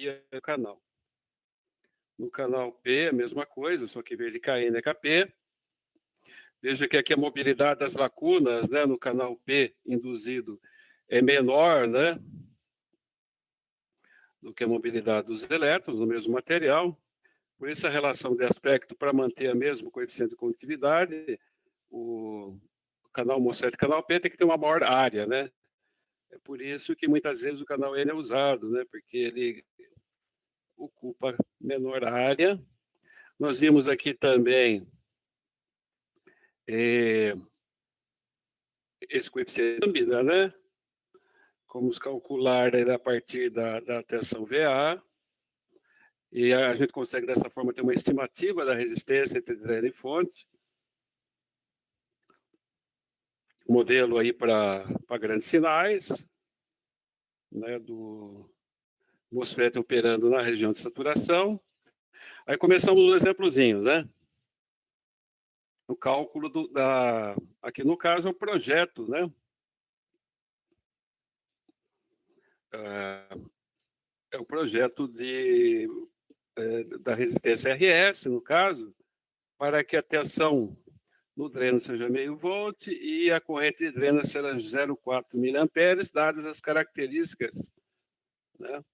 via canal. No canal P, a mesma coisa, só que em vez de KN é KP. Veja que aqui a mobilidade das lacunas, né, no canal P induzido é menor, né, do que a mobilidade dos elétrons no mesmo material. Por isso, a relação de aspecto, para manter a mesma coeficiente de condutividade, o canal MOSFET e canal P tem que ter uma maior área, né? É por isso que muitas vezes o canal N é usado, né? Porque ele ocupa menor área. Nós vimos aqui também esse coeficiente, né? Como calcular a partir da tensão VA. E a gente consegue, dessa forma, ter uma estimativa da resistência entre dreno e fonte. Modelo aí para grandes sinais, né, do MOSFET operando na região de saturação. Aí começamos os exemplozinhos, né? O cálculo aqui no caso é o projeto, né? É o projeto da resistência RS, no caso, para que a tensão no dreno seja meio volt e a corrente de dreno será 0,4 miliamperes, dadas as características, né,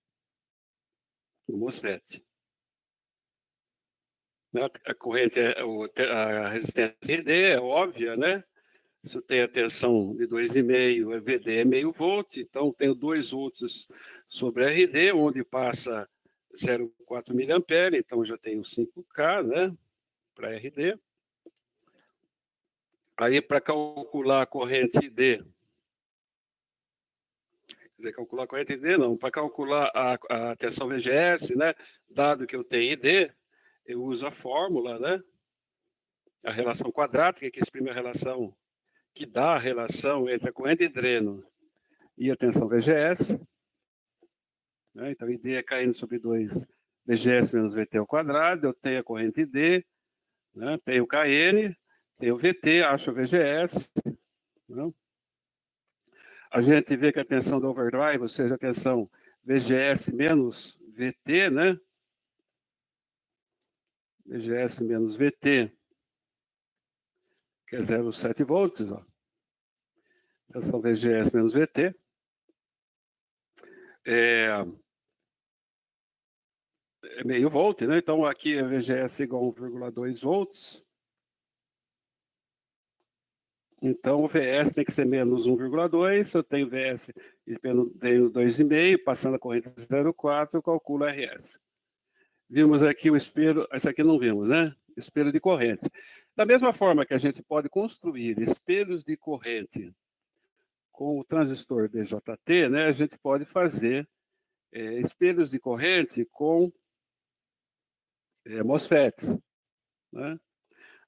do MOSFET. A corrente, a resistência RD é óbvia, né? Se eu tenho a tensão de 2,5, VD é meio volt, então tenho 2 volts sobre RD, onde passa 0,4 miliampere, então já tenho 5K, né, para RD. Aí, para calcular a corrente ID, quer dizer, calcular a corrente ID não, para calcular a tensão VGS, né, dado que eu tenho ID, eu uso a fórmula, né, a relação quadrática, que exprime a relação, que dá a relação entre a corrente de dreno e a tensão VGS. Né, então, ID é KN sobre 2 VGS menos VT ao quadrado, eu tenho a corrente ID, né, tenho KN, tenho VT, acho o VGS, né? A gente vê que a tensão do overdrive, ou seja, a tensão VGS menos VT, né? VGS menos VT, que é 0,7 volts, ó. Tensão VGS menos VT. É meio volt, né? Então, aqui é VGS igual a 1,2 volts. Então, o VS tem que ser menos 1,2. Eu tenho VS e tenho 2,5, passando a corrente 0,4, eu calculo RS. Vimos aqui o espelho, esse aqui não vimos, né? Espelho de corrente. Da mesma forma que a gente pode construir espelhos de corrente com o transistor BJT, né? A gente pode fazer espelhos de corrente com MOSFETs, né?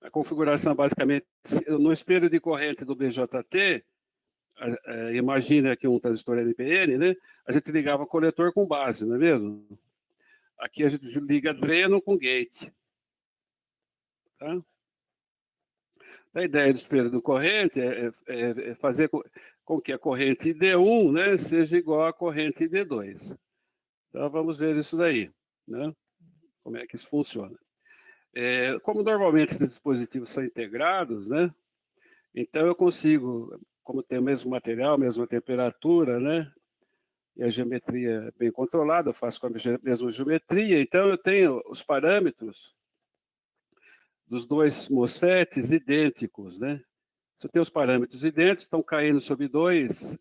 A configuração, basicamente, no espelho de corrente do BJT, imagina aqui um transistor NPN, né? A gente ligava coletor com base, não é mesmo? Aqui a gente liga dreno com gate. Tá? A ideia do espelho de corrente é fazer com que a corrente ID1, né, seja igual à corrente ID2. Então, vamos ver isso daí, né? Como é que isso funciona. Como normalmente esses dispositivos são integrados, né? Então, eu consigo, como tem o mesmo material, a mesma temperatura, né? E a geometria é bem controlada, eu faço com a mesma geometria, então eu tenho os parâmetros dos dois MOSFETs idênticos, né? Se eu tenho os parâmetros idênticos, estão caindo sobre 2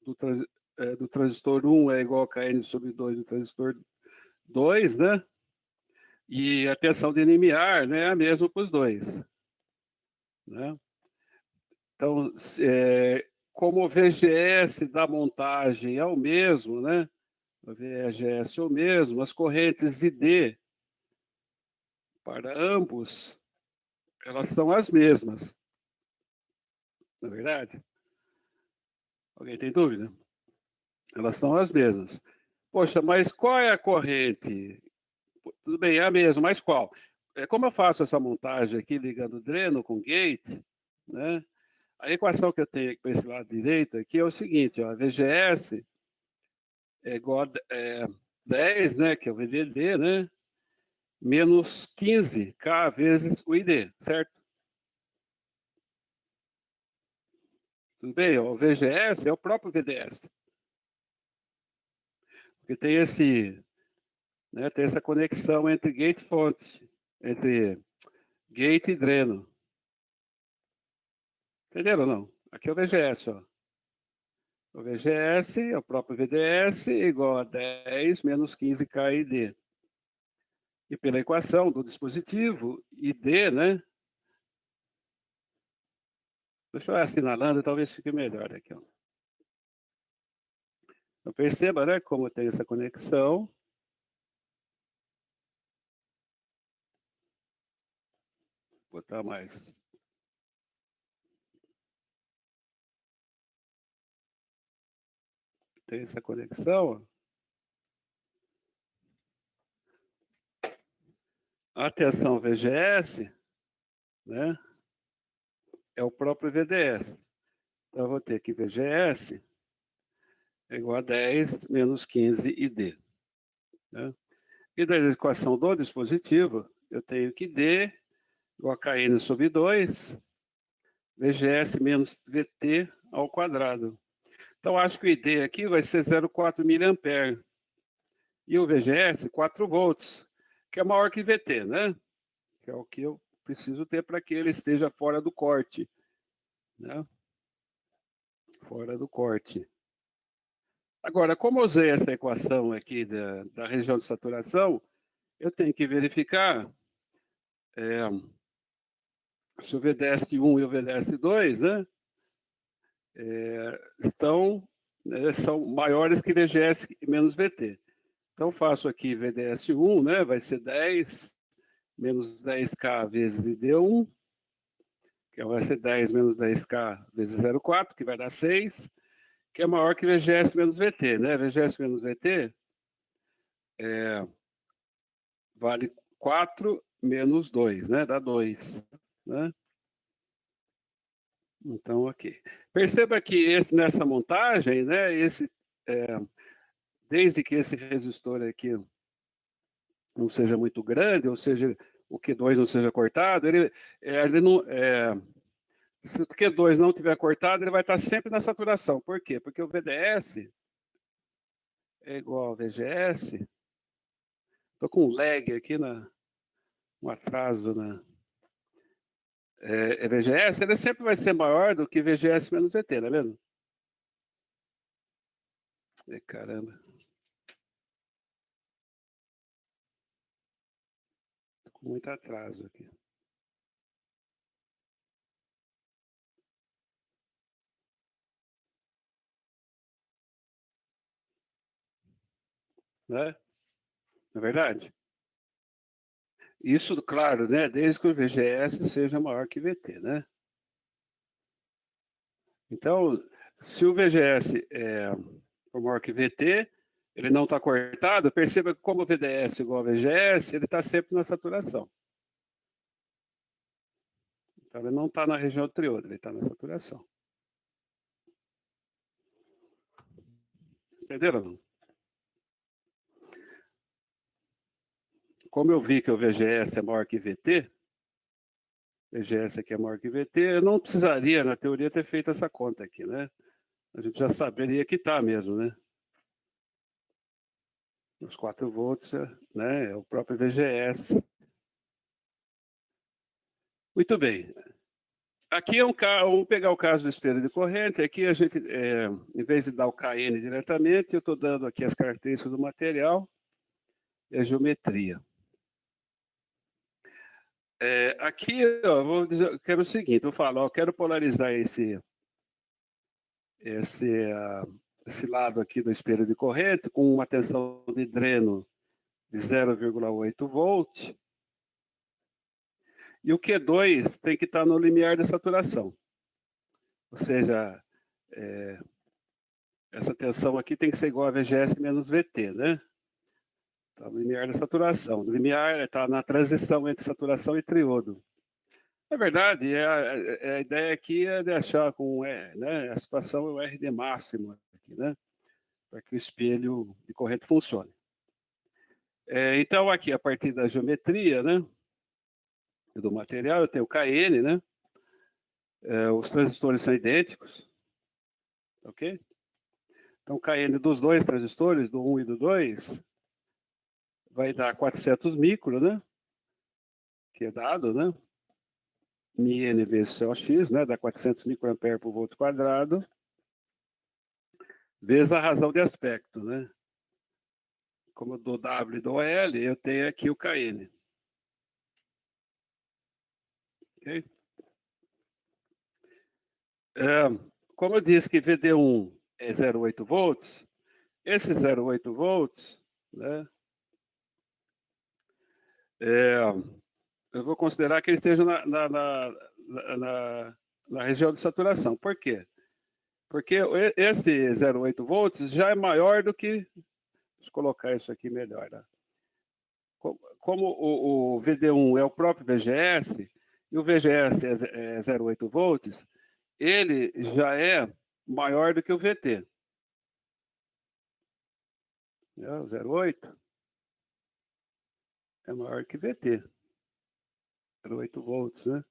do transistor 1 é igual a KN sobre 2 do transistor 2, né? E a tensão de limiar, né, é a mesma para os dois. Né? Então, como o VGS da montagem é o mesmo, né? O VGS é o mesmo, as correntes ID para ambos, elas são as mesmas. Não é verdade? Alguém tem dúvida? Elas são as mesmas. Poxa, mas qual é a corrente? Tudo bem, é a mesma, mas qual? Como eu faço essa montagem aqui, ligando dreno com gate, né? A equação que eu tenho aqui para esse lado direito aqui é o seguinte, ó, a VGS é igual a 10, né, que é o VDD, né, menos 15K vezes o ID, certo? Tudo bem? O VGS é o próprio VDS. Porque tem tem essa conexão entre gate e fonte, entre gate e dreno. Entenderam ou não? Aqui é o VGS, ó. O VGS é o próprio VDS igual a 10 menos 15K ID. E pela equação do dispositivo, ID, né? Deixa eu ir assinalando, talvez fique melhor aqui, ó. Então, perceba, né, como tem essa conexão. Vou botar mais. Tem essa conexão. Atenção, VGS, né, é o próprio VDS. Então, eu vou ter que VGS é igual a 10 menos 15 ID. Né? E da equação do dispositivo, eu tenho que D igual a KN sobre 2, VGS menos VT ao quadrado. Então, acho que o ID aqui vai ser 0,4 mA. E o VGS, 4 volts, que é maior que VT, né? Que é o que eu preciso ter para que ele esteja fora do corte. Né? Fora do corte. Agora, como eu usei essa equação aqui da região de saturação, eu tenho que verificar se o VDS1 e o VDS2, né, são maiores que VGS menos VT. Então, faço aqui VDS1, né, vai ser 10 menos 10K vezes ID1, que vai ser 10 menos 10K vezes 0,4, que vai dar 6, que é maior que VGS menos VT, né? VGS menos VT vale 4 menos 2, né? Dá 2, né? Então, ok. Perceba que nessa montagem, né, desde que esse resistor aqui não seja muito grande, ou seja, o Q2 não seja cortado, ele não, se o Q2 não tiver cortado, ele vai estar sempre na saturação. Por quê? Porque o VDS é igual ao VGS. Estou com um lag aqui, um atraso na VGS, ele sempre vai ser maior do que VGS menos VT, tá vendo? Caramba. Tô com muito atraso aqui. Né? Não é verdade? Isso, claro, né? Desde que o VGS seja maior que VT, né? Então, se o VGS for maior que VT, ele não está cortado, perceba que como o VDS é igual ao VGS, ele está sempre na saturação. Então, ele não está na região do triodo, ele está na saturação. Entenderam? Como eu vi que o VGS é maior que VT, VGS aqui é maior que VT, eu não precisaria, na teoria, ter feito essa conta aqui, né? A gente já saberia que está mesmo, né? Os 4 volts, né? É o próprio VGS. Muito bem. Aqui vamos pegar o caso do espelho de corrente. Aqui a gente, em vez de dar o KN diretamente, eu estou dando aqui as características do material e a geometria. Aqui, eu quero o seguinte, eu falo, eu quero polarizar esse lado aqui do espelho de corrente com uma tensão de dreno de 0,8 volt. E o Q2 tem que estar no limiar de saturação. Ou seja, essa tensão aqui tem que ser igual a VGS menos VT, né? Está no limiar da saturação. O limiar está na transição entre saturação e triodo. Na verdade, a ideia aqui é deixar com né, a situação é o RD máximo aqui, né? para que o espelho de corrente funcione. Então, aqui, a partir da geometria, né, do material, eu tenho o Kn, né? Os transistores são idênticos, ok? Então, o Kn dos dois transistores, do 1 e do 2, vai dar 400 micro, né? Que é dado, né? μN vezes COX, né? Dá 400 microampere por volts quadrado, vezes a razão de aspecto, né? Como eu dou W e dou L, eu tenho aqui o Kn. Ok? Como eu disse que VD1 é 0,8 volts, esse 0,8 volts, né? Eu vou considerar que ele esteja na região de saturação. Por quê? Porque esse 0,8 volts já é maior do que... Deixa eu colocar isso aqui melhor. Né? Como o VD1 é o próprio VGS, e o VGS é 0,8 volts, ele já é maior do que o VT. O 0,8 é maior que VT. 0,8 volts, né?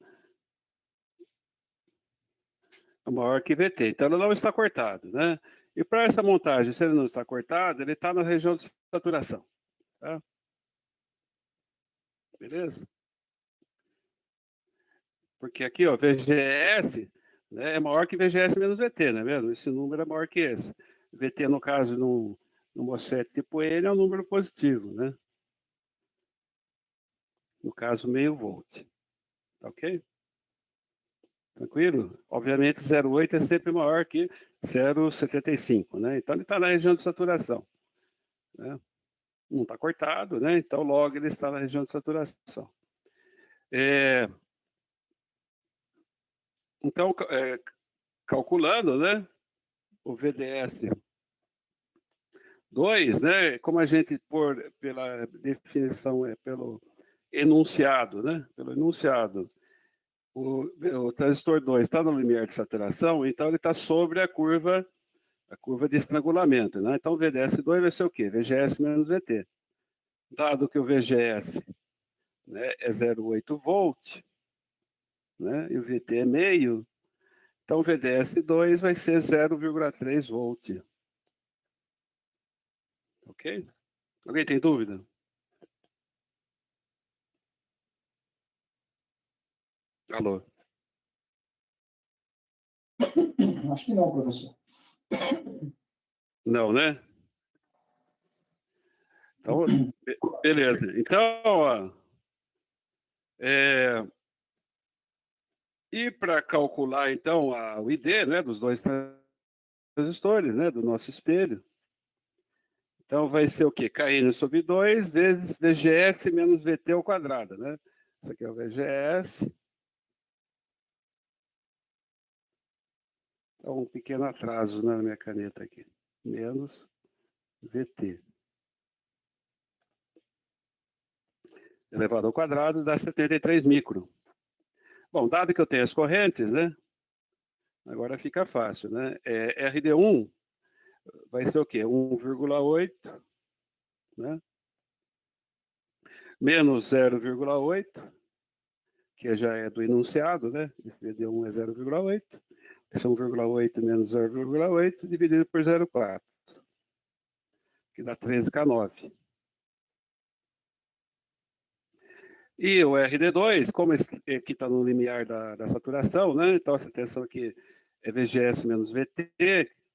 É maior que VT. Então, ele não está cortado, né? E para essa montagem, se ele não está cortado, ele está na região de saturação. Tá? Beleza? Porque aqui, ó, VGS, né, é maior que VGS menos VT, não é mesmo? Esse número é maior que esse. VT, no caso, no MOSFET tipo N, é um número positivo, né? No caso, meio volt. Tá ok? Tranquilo? Obviamente, 0,8 é sempre maior que 0,75, né? Então, ele está na região de saturação. Né? Não está cortado, né? Então, logo, ele está na região de saturação. Então, calculando, né? O VDS 2, né? Como a gente, pela definição, pelo enunciado, né? Pelo enunciado, o transistor 2 está no limiar de saturação, então ele está sobre a curva de estrangulamento, né? Então o VDS2 vai ser o quê? VGS menos VT. Dado que o VGS, né, é 0,8 volt, né? E o VT é meio, então o VDS2 vai ser 0,3 volt. Ok? Alguém tem dúvida? Alô? Acho que não, professor. Não, né? Então, beleza. Então, ó, e para calcular, então, o ID, né, dos dois transistores, né, do nosso espelho, então vai ser o quê? Kn sobre 2 vezes VGS menos VT ao quadrado, né? Isso aqui é o VGS. Então, um pequeno atraso na minha caneta aqui. Menos VT. Elevado ao quadrado dá 73 micro. Bom, dado que eu tenho as correntes, né? Agora fica fácil, né? RD1 vai ser o quê? 1,8, né? Menos 0,8, que já é do enunciado, né? VD1 é 0,8. Esse é 1,8 menos 0,8 dividido por 0,4, que dá 13K9. E o RD2, como aqui está no limiar da saturação, né? Então, essa tensão aqui é VGS menos VT,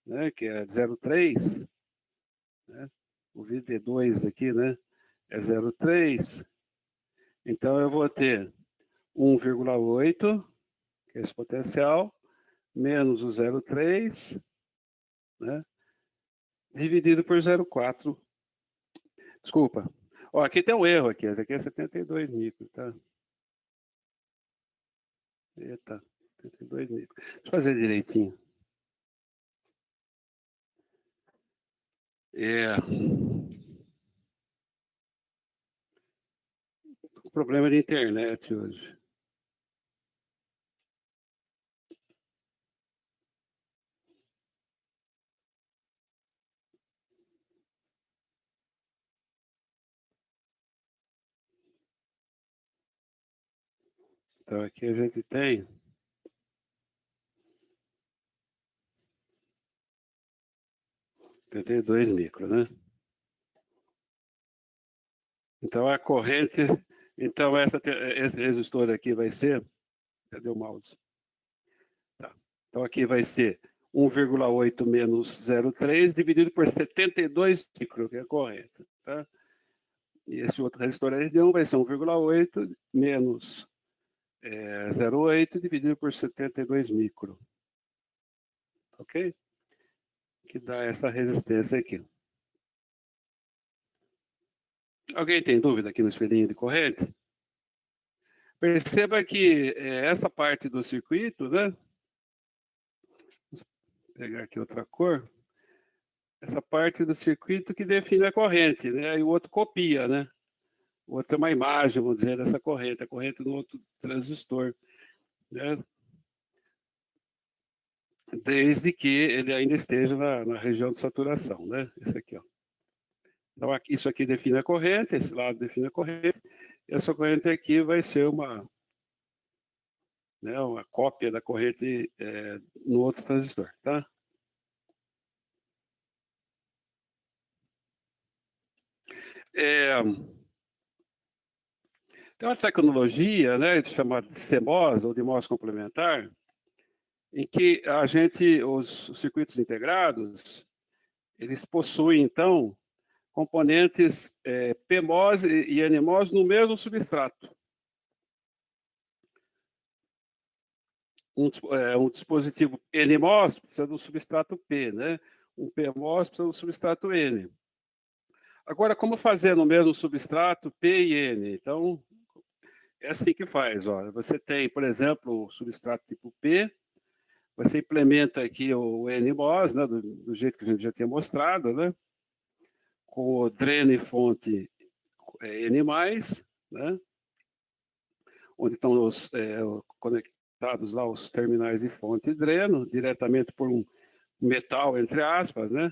né? Que é 0,3. Né? O VD2 aqui, né? É 0,3. Então, eu vou ter 1,8, que é esse potencial, menos o 0,3, né? Dividido por 0,4. Desculpa. Ó, aqui tem um erro aqui. Esse aqui é 72 micro, tá? Eita, 72 micro. Deixa eu fazer direitinho. Problema de internet hoje. Então, aqui a gente tem... Eu tenho 2 micro, né? Então, a corrente... Então, esse resistor aqui vai ser... Cadê o mouse? Tá. Então, aqui vai ser 1,8 menos 0,3 dividido por 72 micro, que é a corrente. Tá? E esse outro resistor R1 vai ser 1,8 menos 0,8 dividido por 72 micro. Ok? Que dá essa resistência aqui. Alguém tem dúvida aqui no espelhinho de corrente? Perceba que essa parte do circuito, né? Vou pegar aqui outra cor. Essa parte do circuito que define a corrente, né? E o outro copia, né? O outro é uma imagem, vamos dizer, dessa corrente, a corrente do outro transistor, né? Desde que ele ainda esteja na região de saturação, né? Esse aqui, ó. Então, isso aqui define a corrente, esse lado define a corrente, e essa corrente aqui vai ser uma cópia da corrente no outro transistor, tá? Tem uma tecnologia, né, chamada de CMOS, ou de MOS complementar, em que os circuitos integrados, eles possuem, então, componentes PMOS e NMOS no mesmo substrato. Um dispositivo NMOS precisa do substrato P, né? Um PMOS precisa do substrato N. Agora, como fazer no mesmo substrato P e N? Então, é assim que faz. Ó. Você tem, por exemplo, o substrato tipo P, você implementa aqui o NMOS, né, do jeito que a gente já tinha mostrado, né, com o dreno e fonte N+, né, onde estão conectados lá os terminais de fonte e dreno, diretamente por um metal, entre aspas, né,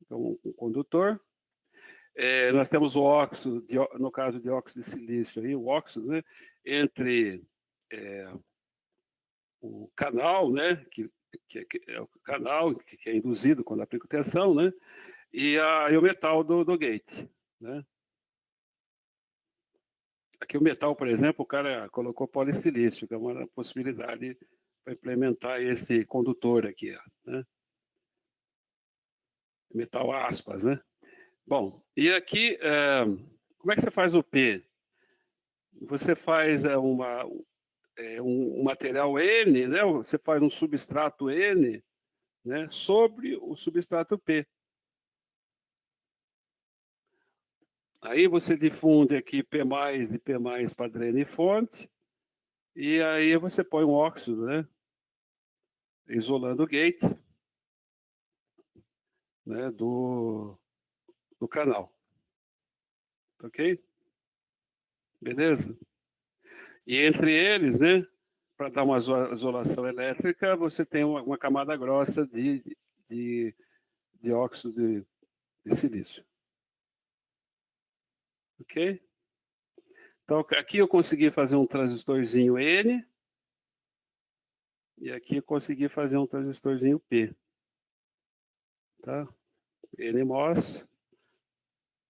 então, um condutor. Nós temos o óxido, no caso de óxido de silício, aí, o óxido, né, entre o canal, né, que é o canal que é induzido quando aplica tensão, né, e o metal do gate, né. Aqui o metal, por exemplo, o cara colocou polissilício, que é uma possibilidade para implementar esse condutor aqui, né. Metal aspas, né. Bom, e aqui, como é que você faz o P? Você faz um material N, né? Você faz um substrato N, né, sobre o substrato P. Aí você difunde aqui P+, e P+, para dreno e fonte, e aí você põe um óxido, né, isolando o gate, né, do canal. Ok? Beleza? E entre eles, né, para dar uma isolação elétrica, você tem uma camada grossa de óxido de silício. Ok? Então, aqui eu consegui fazer um transistorzinho N, e aqui eu consegui fazer um transistorzinho P. Tá? NMOS,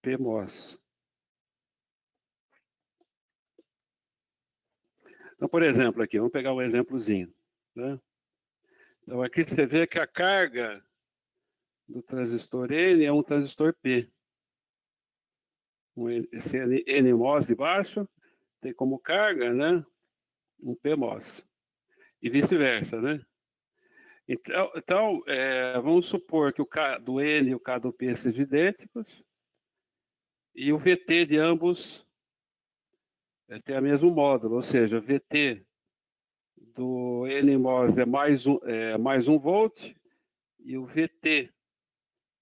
PMOS. Então, por exemplo, aqui, vamos pegar um exemplozinho. Né? Então, aqui você vê que a carga do transistor N é um transistor P. Esse NMOS de baixo tem como carga, né, um PMOS. E vice-versa, né? Então vamos supor que o K do N e o K do P sejam idênticos e o VT de ambos tem o mesmo módulo, ou seja, o VT do NMOS é mais 1 volt e o VT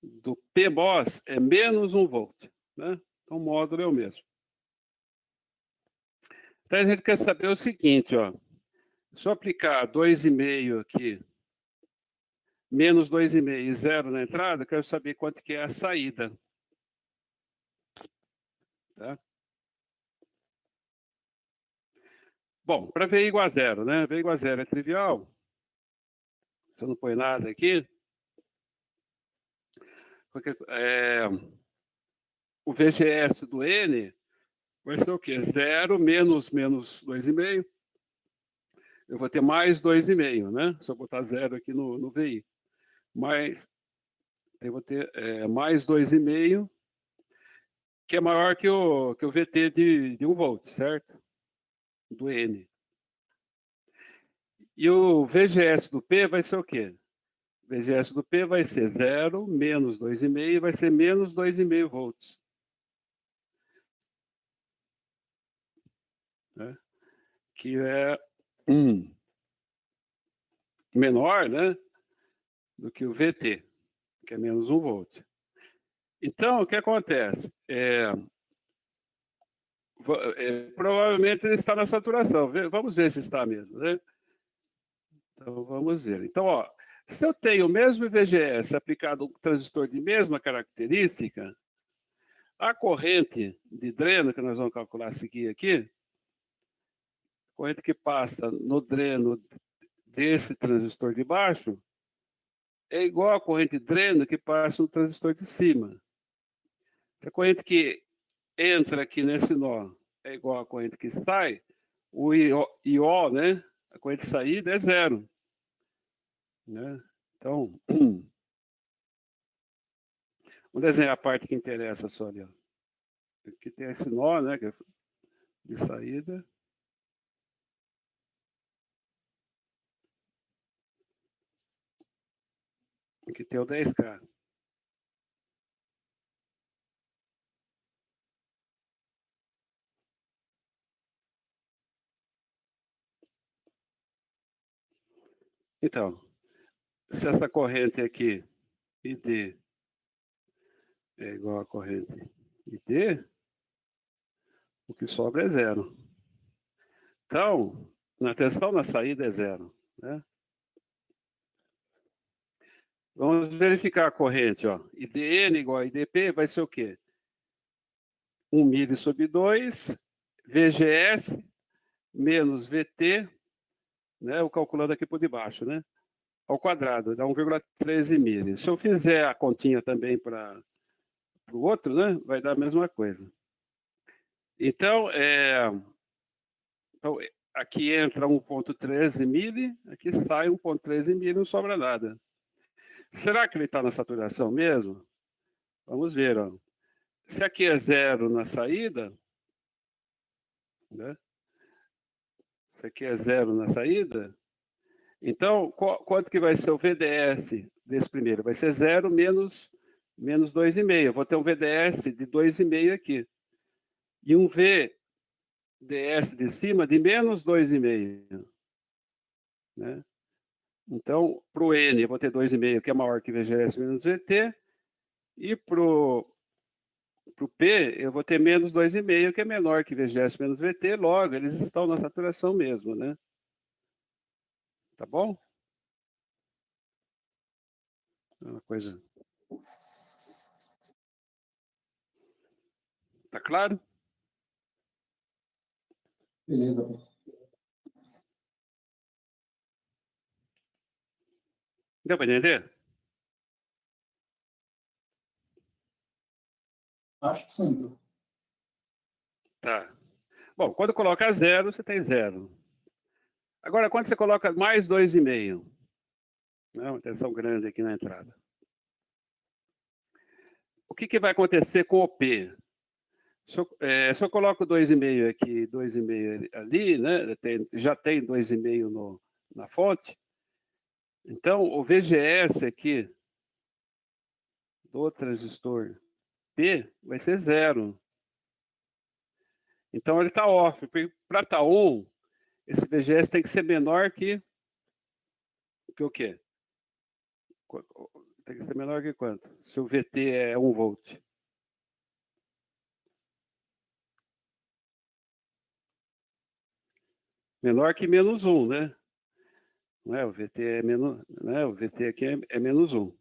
do PMOS é menos 1 volt. Né? Então o módulo é o mesmo. Então a gente quer saber o seguinte, ó. Se eu aplicar 2,5 aqui, menos 2,5 e 0 na entrada, eu quero saber quanto que é a saída. Tá? Bom, para V igual a zero, né? V igual a zero é trivial. Você não põe nada aqui. Porque, o VGS do N vai ser o quê? 0 menos 2,5. Eu vou ter mais 2,5, né? Se eu botar 0 aqui no VI. Eu vou ter mais 2,5, que é maior que o VT de 1 volt, certo? Do N. E o VGS do P vai ser o quê? O VGS do P vai ser 0 menos 2,5, vai ser menos 2,5 volts. Né? Que é menor, né, do que o VT, que é menos 1 volt. Então, o que acontece? Provavelmente ele está na saturação. Vamos ver se está mesmo, né? Então, vamos ver. Então, ó, se eu tenho o mesmo VGS aplicado a um transistor de mesma característica, a corrente de dreno, que nós vamos calcular a seguir aqui, a corrente que passa no dreno desse transistor de baixo, é igual à corrente de dreno que passa no transistor de cima. Se a corrente que entra aqui nesse nó é igual à corrente que sai, o IO, né, a corrente de saída é 0. Né? Então, vamos desenhar a parte que interessa só ali. Ó. Aqui tem esse nó, né, que é de saída. Aqui tem o 10K. Então, se essa corrente aqui, ID, é igual a corrente ID, o que sobra é 0. Então, na tensão na saída é 0. Né? Vamos verificar a corrente. Ó. IDN igual a IDP vai ser o quê? 1 milho sobre 2, VGS menos VT, né? Eu calculando aqui por debaixo, né? Ao quadrado, dá 1,13 milho. Se eu fizer a continha também para o outro, né? Vai dar a mesma coisa. Então, aqui entra 1,13 milho, aqui sai 1,13 milho, não sobra nada. Será que ele está na saturação mesmo? Vamos ver. Ó. Se aqui é 0 na saída, né? Se aqui é 0 na saída, então, quanto que vai ser o VDS desse primeiro? Vai ser 0 menos 2,5. Eu vou ter um VDS de 2,5 aqui. E um VDS de cima de menos 2,5. Né? Então, para o N, eu vou ter 2,5, que é maior que VGS menos VT. E para o P, eu vou ter menos 2,5, que é menor que VGS menos VT. Logo, eles estão na saturação mesmo, né? Tá bom? Uma coisa... Tá claro? Beleza. Deu para entender? Acho que sim. Tá. Bom, quando coloca 0, você tem 0. Agora, quando você coloca mais 2,5, né, uma tensão grande aqui na entrada, o que vai acontecer com o P? Se eu coloco 2,5 aqui, 2,5 ali, né, já tem 2,5 na fonte, então o VGS aqui do transistor P vai ser 0. Então ele está off. Para estar on, esse VGS tem que ser menor que o quê? Tem que ser menor que quanto? Se o VT é 1 volt. Menor que menos 1, né? Não é? O VT é menos, né? O VT aqui é menos 1.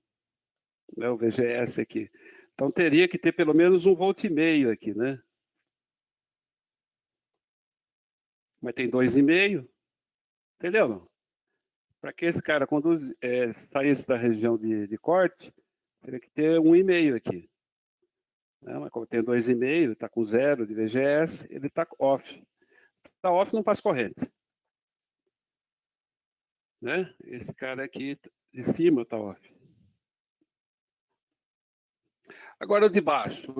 Né? O VGS aqui. Então teria que ter pelo menos 1,5 volt aqui, né? mas tem 2,5. Entendeu? Não? Para que esse cara, quando saísse da região de corte, teria que ter 1,5 aqui. Né? Mas como tem 2,5, está com 0 de VGS, ele está off. Está off no passo corrente. Né? Esse cara aqui de cima está off. Agora o de baixo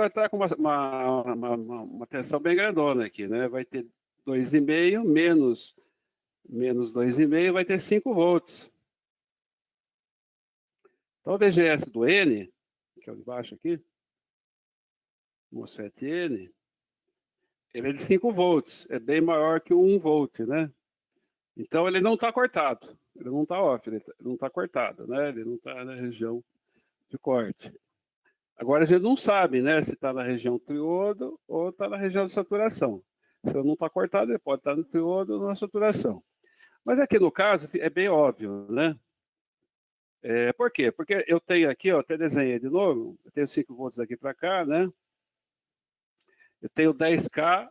está com uma tensão bem grandona aqui, né? Vai ter 2,5 menos 2,5 vai ter 5 volts. Então o VGS do N, que é o de baixo aqui, MOSFET N, ele é de 5 volts, é bem maior que o 1 volt, né? Então ele não está cortado, ele não está off, ele não está cortado, né? Ele não está na região de corte. Agora a gente não sabe, né, se está na região triodo ou está na região de saturação. Se ele não está cortado, ele pode estar no triodo ou na saturação. Mas aqui no caso é bem óbvio, né? Por quê? Porque eu tenho aqui, ó, até desenhei de novo, eu tenho 5 volts daqui para cá, né? Eu tenho 10K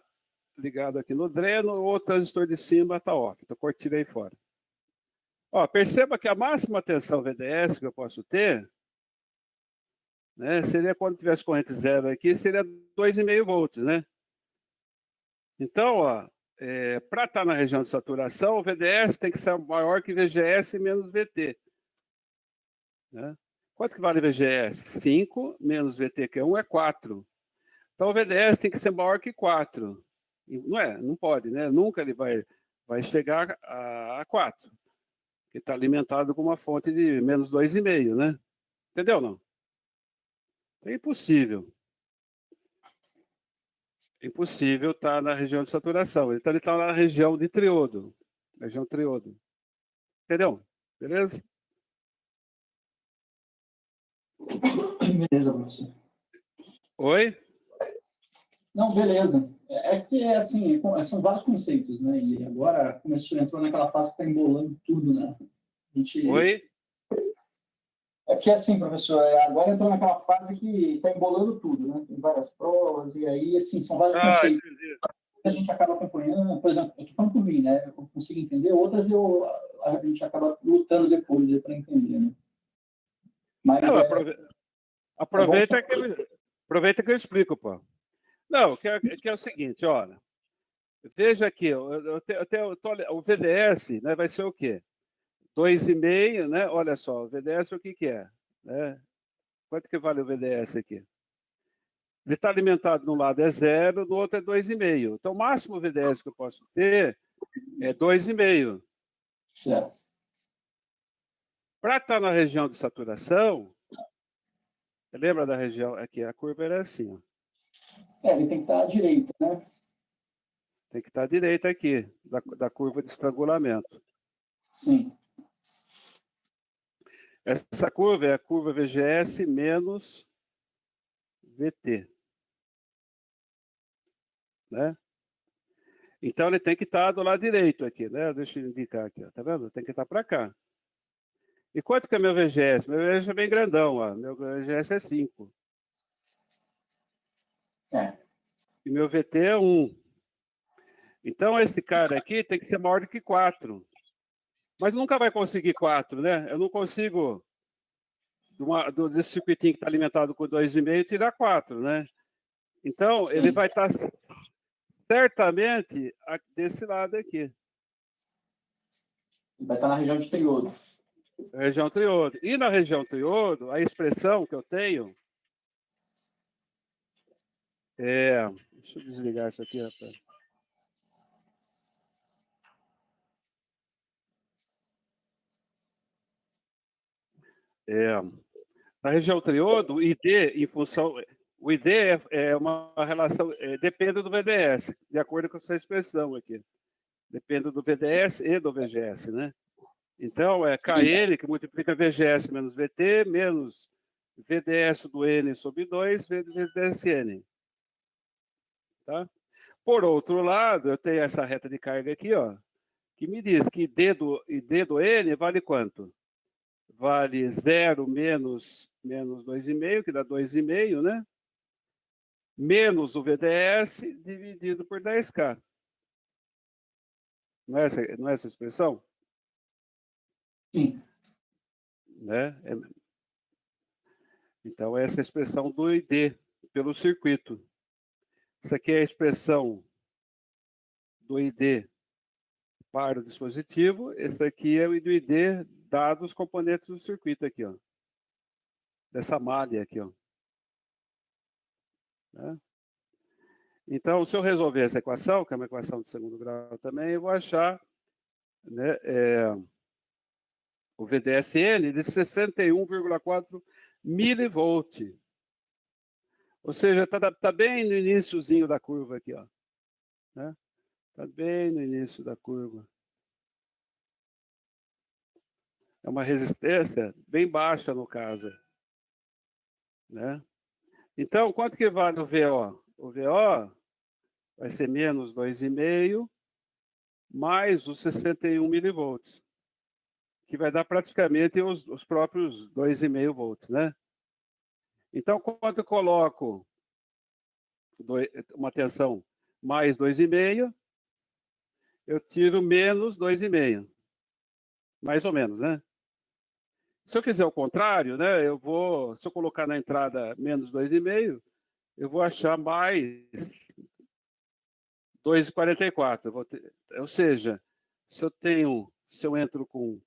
ligado aqui no dreno, o outro transistor de cima está off, então tirei fora. Ó, perceba que a máxima tensão VDS que eu posso ter, né, seria quando tivesse corrente zero aqui, seria 2,5 volts, né? Então, ó, para estar na região de saturação, o VDS tem que ser maior que VGS menos VT. Né? Quanto que vale VGS? 5 menos VT, que é 1, é 4. Então, o VDS tem que ser maior que 4. Não é? Não pode, né? Nunca ele vai chegar a 4. Porque está alimentado com uma fonte de menos 2,5, né? Entendeu, não? É impossível. É impossível estar na região de saturação. Então, ele está na região de triodo. Região triodo. Entendeu? Beleza? Beleza, professor. Oi? Não, beleza. É que, assim, são vários conceitos, né? E agora entrou naquela fase que está embolando tudo, né? Oi? É que, assim, professor, agora entrou naquela fase que está embolando tudo, né? Tem várias provas, e aí, assim, são vários conceitos. Entendi. A gente acaba acompanhando, por exemplo, eu estou falando por mim, né? Eu consigo entender, outras a gente acaba lutando depois para entender, né? Mas Não, aproveita que eu explico, pô. Não, que é o seguinte, olha. Veja aqui, o VDS, né, vai ser o quê? 2,5, né? Olha só, o VDS o que é? Né? Quanto que vale o VDS aqui? Ele está alimentado no lado é 0, no outro é 2,5. Então, o máximo VDS que eu posso ter é 2,5. certo. Para estar na região de saturação, lembra da região? Aqui, a curva era assim, ó. Ele tem que estar à direita, né? Tem que estar à direita aqui, da curva de estrangulamento. Sim. Essa curva é a curva VGS menos VT. Né? Então, ele tem que estar do lado direito aqui, né? Deixa eu indicar aqui, ó. Tá vendo? Tem que estar para cá. E quanto que é meu VGS? Meu VGS é bem grandão, ó. Meu VGS é 5. E meu VT é 1. Então, esse cara aqui tem que ser maior do que 4. Mas nunca vai conseguir 4, né? Eu não consigo, desse circuitinho que está alimentado com 2,5, tirar 4, né? Então, Sim. ele vai estar certamente desse lado aqui. Ele vai estar na região de triodo. Região triodo. E na região triodo, a expressão que eu tenho é... Deixa eu desligar isso aqui, rapaz. Na região triodo, o ID, em função... O ID é uma relação... depende do VDS, de acordo com essa expressão aqui. Depende do VDS e do VGS, né? Então, é KN, que multiplica VGS menos VT, menos VDS do N sobre 2, vezes VDSN. Tá? Por outro lado, eu tenho essa reta de carga aqui, ó, que me diz que ID do N vale quanto? Vale 0 menos 2,5, que dá 2,5, né? Menos o VDS dividido por 10K. Não é essa expressão? Sim. Né? Então, essa é a expressão do ID pelo circuito. Isso aqui é a expressão do ID para o dispositivo. Esse aqui é o ID dado os componentes do circuito aqui, ó. Dessa malha aqui, ó. Né? Então, se eu resolver essa equação, que é uma equação de segundo grau também, eu vou achar, né, o VDSN de 61,4 milivolt. Ou seja, está bem no iniciozinho da curva aqui, ó. Né? Está bem no início da curva. É uma resistência bem baixa no caso. Né? Então, quanto que vale o VO? O VO vai ser menos 2,5 mais os 61 milivolts, que vai dar praticamente os próprios 2,5 volts, né? Então, quando eu coloco uma tensão mais 2,5, eu tiro menos 2,5. Mais ou menos, né? Se eu fizer o contrário, né, se eu colocar na entrada menos 2,5, eu vou achar mais 2,44. Ou seja, se eu entro com...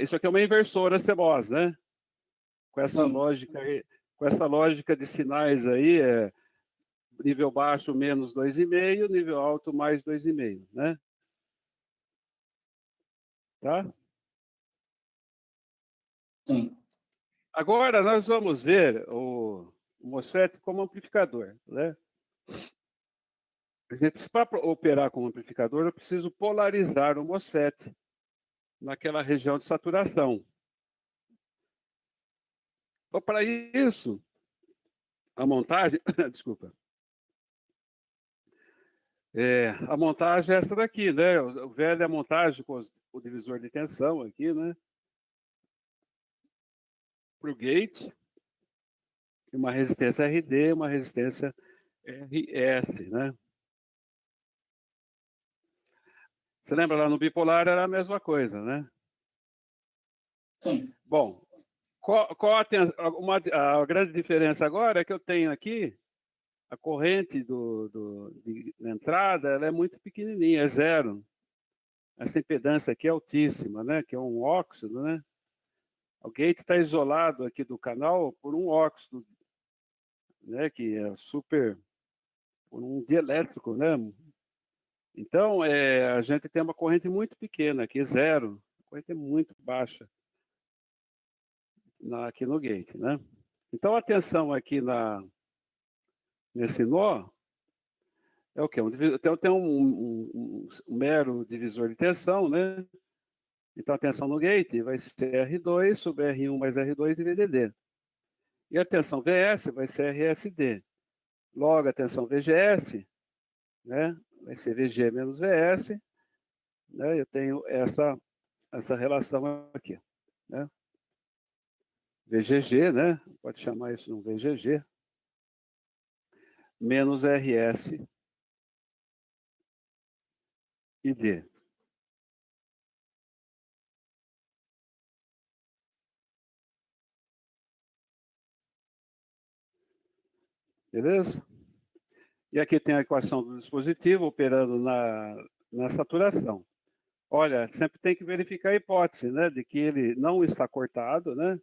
isso aqui é uma inversora CMOS, né? Com essa lógica de sinais aí, nível baixo menos 2,5, nível alto mais 2,5, né? Tá? Sim. Agora nós vamos ver o MOSFET como amplificador, né? Para operar como amplificador, eu preciso polarizar o MOSFET naquela região de saturação. Então, para isso, a montagem, desculpa, a montagem é essa daqui, né? O velho é a montagem com o divisor de tensão aqui, né? Para o gate, uma resistência RD, uma resistência RS, né? Você lembra lá no bipolar era a mesma coisa, né? Sim. Bom, a grande diferença agora é que eu tenho aqui a corrente da entrada, ela é muito pequenininha, é zero. Essa impedância aqui é altíssima, né? Que é um óxido, né? O gate está isolado aqui do canal por um óxido, né? Que é por um dielétrico, né? Então, a gente tem uma corrente muito pequena aqui, zero. A corrente é muito baixa aqui no gate, né? Então, a tensão aqui nesse nó é o quê? Então, tem um mero divisor de tensão, né? Então, a tensão no gate vai ser R2 sobre R1 mais R2 e VDD. E a tensão VS vai ser RSD. Logo, a tensão VGS, né? Vai ser VG menos VS. Né? Eu tenho essa relação aqui. Né? VGG, né? Pode chamar isso de um VGG. Menos RS e D. Beleza? E aqui tem a equação do dispositivo operando na saturação. Olha, sempre tem que verificar a hipótese, né, de que ele não está cortado, né?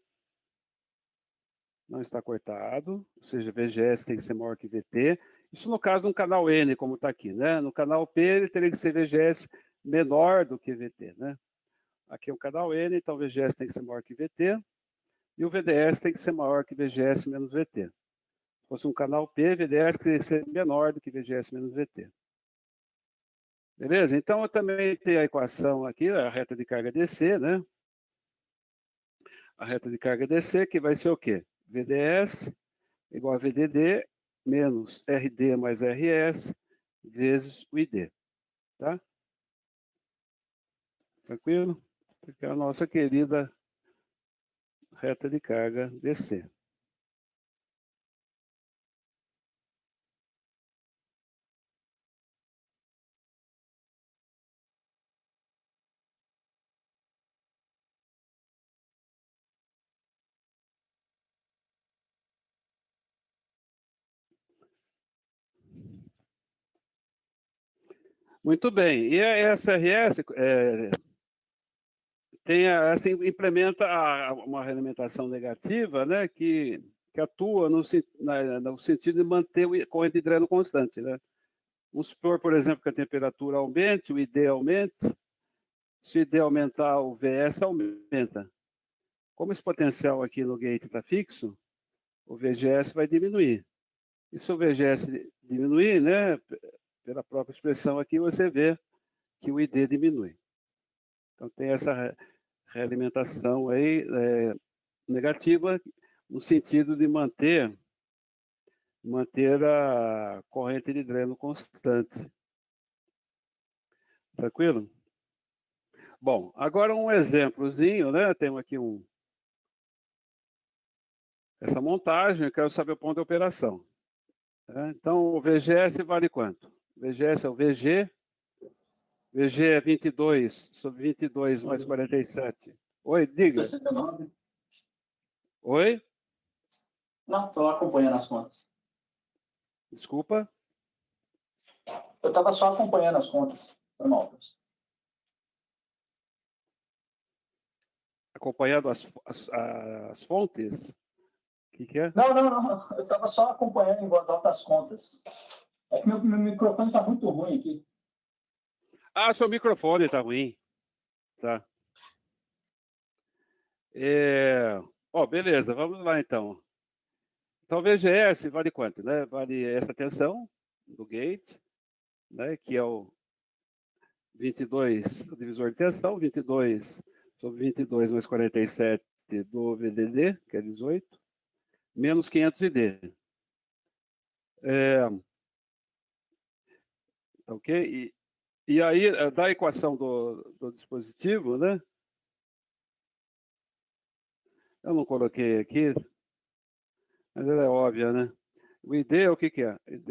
Não está cortado, ou seja, VGS tem que ser maior que VT. Isso no caso de um canal N, como está aqui, né? No canal P, ele teria que ser VGS menor do que VT, né? Aqui é um canal N, então VGS tem que ser maior que VT, e o VDS tem que ser maior que VGS menos VT. Se fosse um canal P, VDS teria que ser menor do que VGS menos VT. Beleza? Então, eu também tenho a equação aqui, a reta de carga DC, né? A reta de carga DC, que vai ser o quê? VDS igual a VDD menos RD mais RS vezes o ID. Tá? Tranquilo? Porque é a nossa querida reta de carga DC. Muito bem. E a SRS implementa uma realimentação negativa, né, que atua no sentido de manter a corrente de dreno constante, né? Vamos supor, por exemplo, que a temperatura aumente, o ID aumente. Se o ID aumentar, o VS aumenta. Como esse potencial aqui no gate está fixo, o VGS vai diminuir. E se o VGS diminuir, né, pela própria expressão aqui, você vê que o ID diminui. Então, tem essa realimentação aí, negativa, no sentido de manter a corrente de dreno constante. Tranquilo? Bom, agora um exemplozinho, né? Temos aqui essa montagem, eu quero saber o ponto de operação. Então, o VGS vale quanto? O VGS é o VG. VG é 22 sobre 22 mais 47. Oi, diga. 69. Oi? Não, estou acompanhando as contas. Desculpa? Eu estava só acompanhando as contas. Acompanhando as fontes? O que é? Não. Eu estava só acompanhando em voz alta as contas. É que meu microfone está muito ruim aqui. Ah, seu microfone está ruim. Tá. Beleza, vamos lá então. Então, VGS vale quanto? Né? Vale essa tensão do gate, né? Que é o 22, o divisor de tensão, 22 sobre 22 mais 47 do VDD, que é 18, menos 500 ID. Ok? E aí, da equação do dispositivo, né? Eu não coloquei aqui, mas ela é óbvia, né? O ID, o que é? ID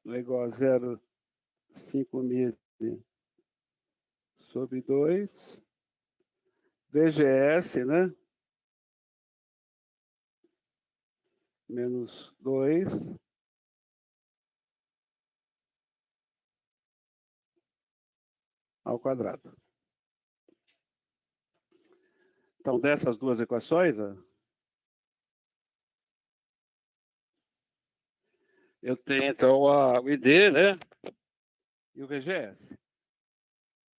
é igual a 0,5 mil sobre 2. VGS, né? Menos 2. Ao quadrado. Então, dessas duas equações, eu tenho, então, o ID, né? E o VGS.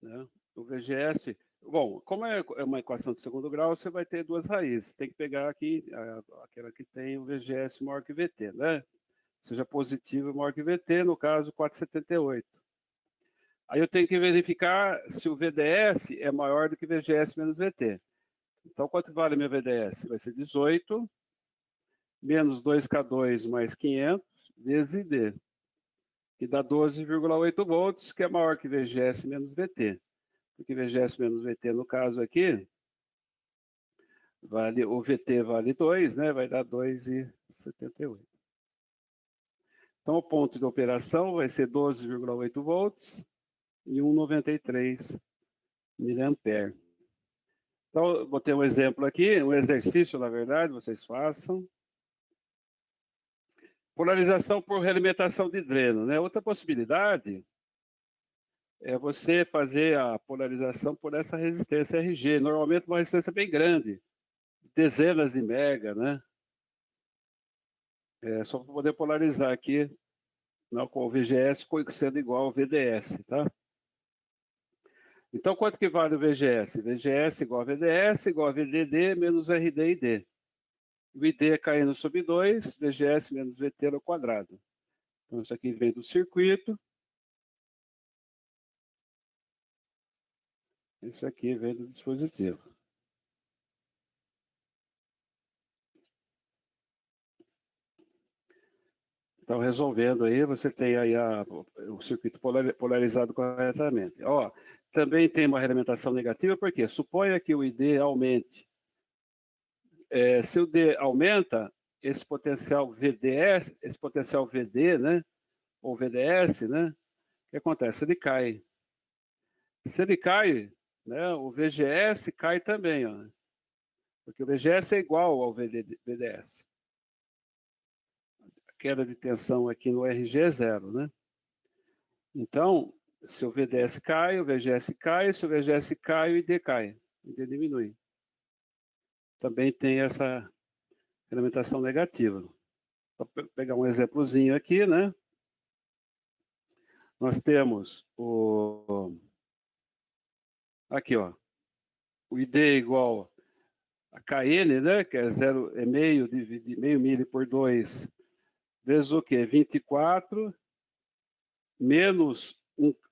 Né? O VGS... Bom, como é uma equação de segundo grau, você vai ter duas raízes. Tem que pegar aqui aquela que tem o VGS maior que VT, né? Seja positivo maior que VT, no caso, 4,78. Aí eu tenho que verificar se o VDS é maior do que VGS menos VT. Então, quanto vale meu VDS? Vai ser 18 menos 2K2 mais 500 vezes ID, que dá 12,8 volts, que é maior que VGS menos VT. Porque VGS menos VT, no caso aqui, o VT vale 2, né? Vai dar 2,78. Então, o ponto de operação vai ser 12,8 volts e 1,93 miliampere. Então, vou ter um exemplo aqui, um exercício, na verdade, vocês façam. Polarização por realimentação de dreno, né? Outra possibilidade é você fazer a polarização por essa resistência RG, normalmente uma resistência bem grande, dezenas de mega, né? Só para poder polarizar aqui, não, com o VGS sendo igual ao VDS, tá? Então, quanto que vale o VGS? VGS igual a VDS, igual a VDD menos RD e D. O ID caindo sobre 2, VGS menos VT ao quadrado. Então, isso aqui vem do circuito. Isso aqui vem do dispositivo. Então, resolvendo aí, você tem aí o circuito polarizado corretamente. Também tem uma realimentação negativa, porque suponha que o ID aumente. Se o D aumenta, esse potencial VDS, esse potencial VD, né? Ou VDS, né? O que acontece? Ele cai. Se ele cai, né, o VGS cai também, ó, porque o VGS é igual ao VDS. queda de tensão aqui no RG é zero, né? Então, se o VDS cai, o VGS cai, se o VGS cai, o ID cai, o ID diminui. Também tem essa elementação negativa. Vou pegar um exemplozinho aqui, né? Nós temos aqui, ó, o ID igual a KN, né? Que é 0,5 dividido meio milho por 2, vezes o quê? 24 menos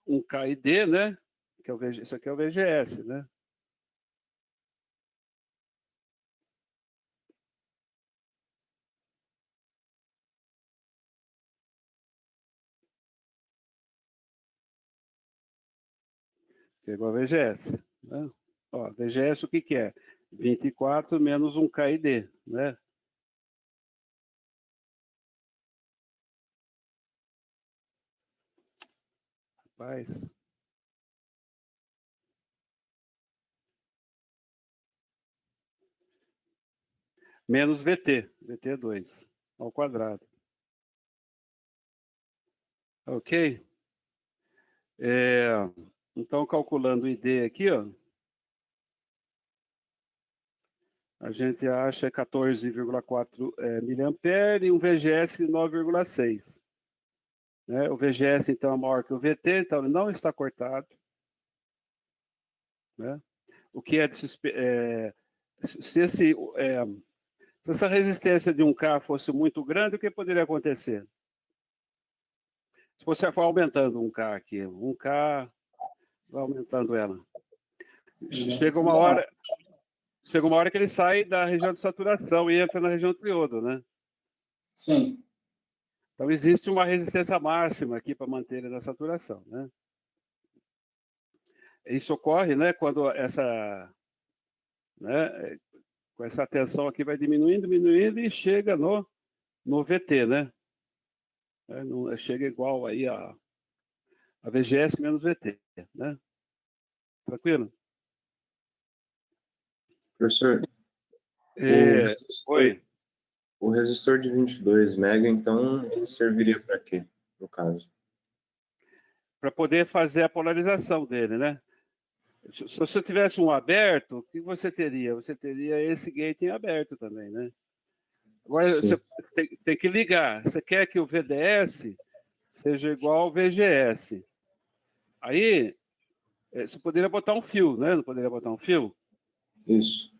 um KID, né? Que é isso aqui é o VGS, né? Que é igual a VGS. Né? Ó, VGS o que é? 24 menos um KID, né? Rapaz. Menos VT, VT2 ao quadrado. Ok? Então, calculando o ID aqui, ó, a gente acha 14,4 miliampere e um VGS 9,6. Né? O VGS, então, é maior que o VT, então ele não está cortado. Né? O que é de se essa resistência de 1K fosse muito grande, o que poderia acontecer? Se você for aumentando 1K aqui, 1K, vai aumentando ela. Chega uma hora que ele sai da região de saturação e entra na região de triodo, né? Sim. Então, existe uma resistência máxima aqui para manter ele na saturação, né? Isso ocorre, né, quando com essa tensão aqui vai diminuindo e chega no VT, né? Chega igual aí a VGS menos VT, né? Tranquilo? Professor, o resistor de 22 mega, então, ele serviria para quê, no caso? Para poder fazer a polarização dele, né? Se você tivesse um aberto, o que você teria? Você teria esse gate em aberto também, né? Agora, Sim. você tem que ligar. Você quer que o VDS seja igual ao VGS. Aí, você poderia botar um fio, né? Não poderia botar um fio? Isso.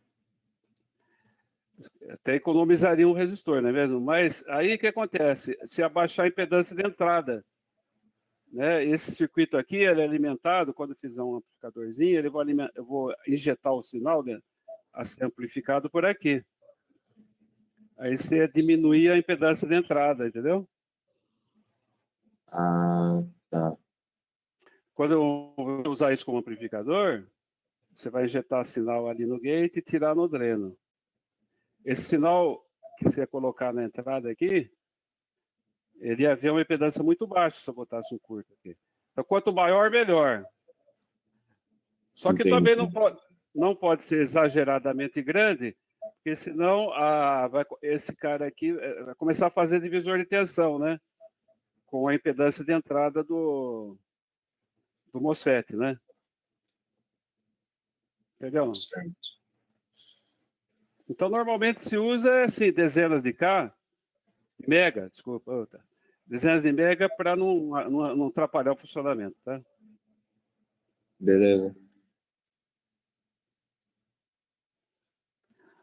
Até economizaria um resistor, não é mesmo? Mas aí o que acontece? Se abaixar a impedância de entrada, né? Esse circuito aqui ele é alimentado, quando fizer um amplificadorzinho, eu vou injetar o sinal, né, a ser amplificado por aqui. Aí você diminuir a impedância de entrada, entendeu? Ah, tá. Quando eu vou usar isso como amplificador, você vai injetar sinal ali no gate e tirar no dreno. Esse sinal que você ia colocar na entrada aqui, ele ia ver uma impedância muito baixa se eu botasse um curto aqui. Então, quanto maior, melhor. Só que Entendi. também não pode ser exageradamente grande, porque senão esse cara aqui vai começar a fazer divisor de tensão, né? Com a impedância de entrada do MOSFET, né? Entendeu? Certo. Então, normalmente se usa assim, dezenas de mega, desculpa, dezenas de mega para não atrapalhar o funcionamento, tá? Beleza.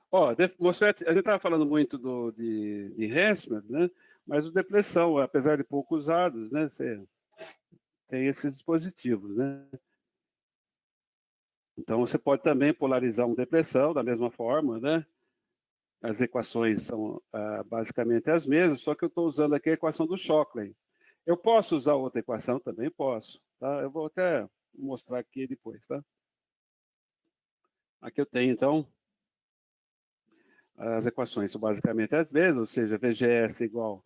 Ó, MOSFET, a gente estava falando muito de enhancement, né? Mas o depressão, apesar de pouco usados, né? Você tem esses dispositivos, né? Então, você pode também polarizar uma depressão da mesma forma, né? As equações são basicamente as mesmas, só que eu estou usando aqui a equação do Shockley. Eu posso usar outra equação? Também posso. Tá? Eu vou até mostrar aqui depois. Tá? Aqui eu tenho, então, as equações são basicamente as mesmas, ou seja, VGS igual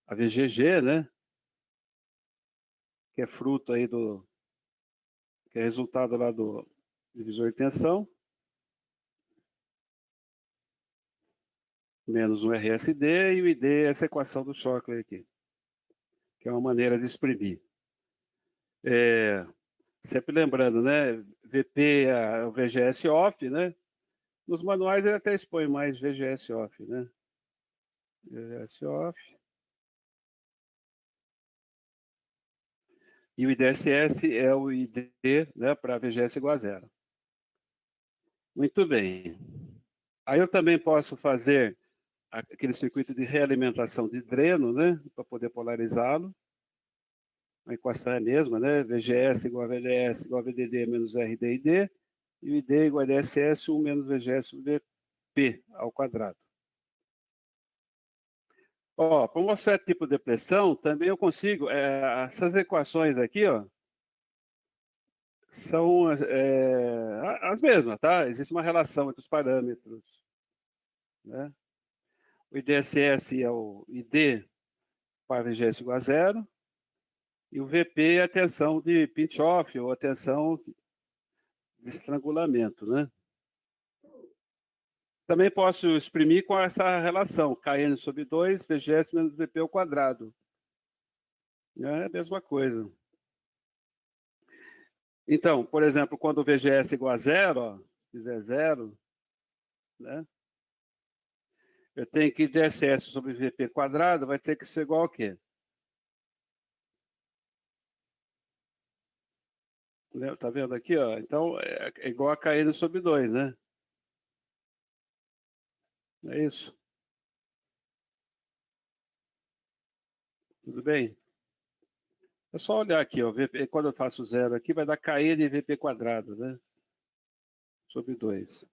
a VGG, né? Que é fruto aí que é resultado lá do divisor de tensão. menos um RSD, e o ID é essa equação do Shockley aqui, que é uma maneira de exprimir. Sempre lembrando, né? VP é o VGS off, né? Nos manuais ele até expõe mais VGS off, né? VGS off. E o IDSS é o ID, né, para VGS igual a 0. Muito bem. Aí eu também posso fazer aquele circuito de realimentação de dreno, né, para poder polarizá-lo. A equação é a mesma, né? VGS igual a VDS igual a VDD menos RDID, e o ID igual a DSS 1 menos VGS VP ao quadrado. Para mostrar tipo de pressão, também eu consigo, essas equações aqui, ó, são as mesmas, tá? Existe uma relação entre os parâmetros, né? O IDSS é o ID para VGS igual a 0, e o VP é a tensão de pinch-off, ou a tensão de estrangulamento, né? Também posso exprimir com essa relação, Kn sobre 2, VGS menos VP ao quadrado. É a mesma coisa. Então, por exemplo, quando o VGS é igual a 0, ó, fizer 0, né? Eu tenho que DSS sobre VP quadrado vai ter que ser igual a quê? Tá vendo aqui, ó? Então, é igual a Kn sobre 2, né? É isso. Tudo bem? É só olhar aqui, ó. VP, quando eu faço 0 aqui, vai dar Kn VP quadrado, né? Sobre 2.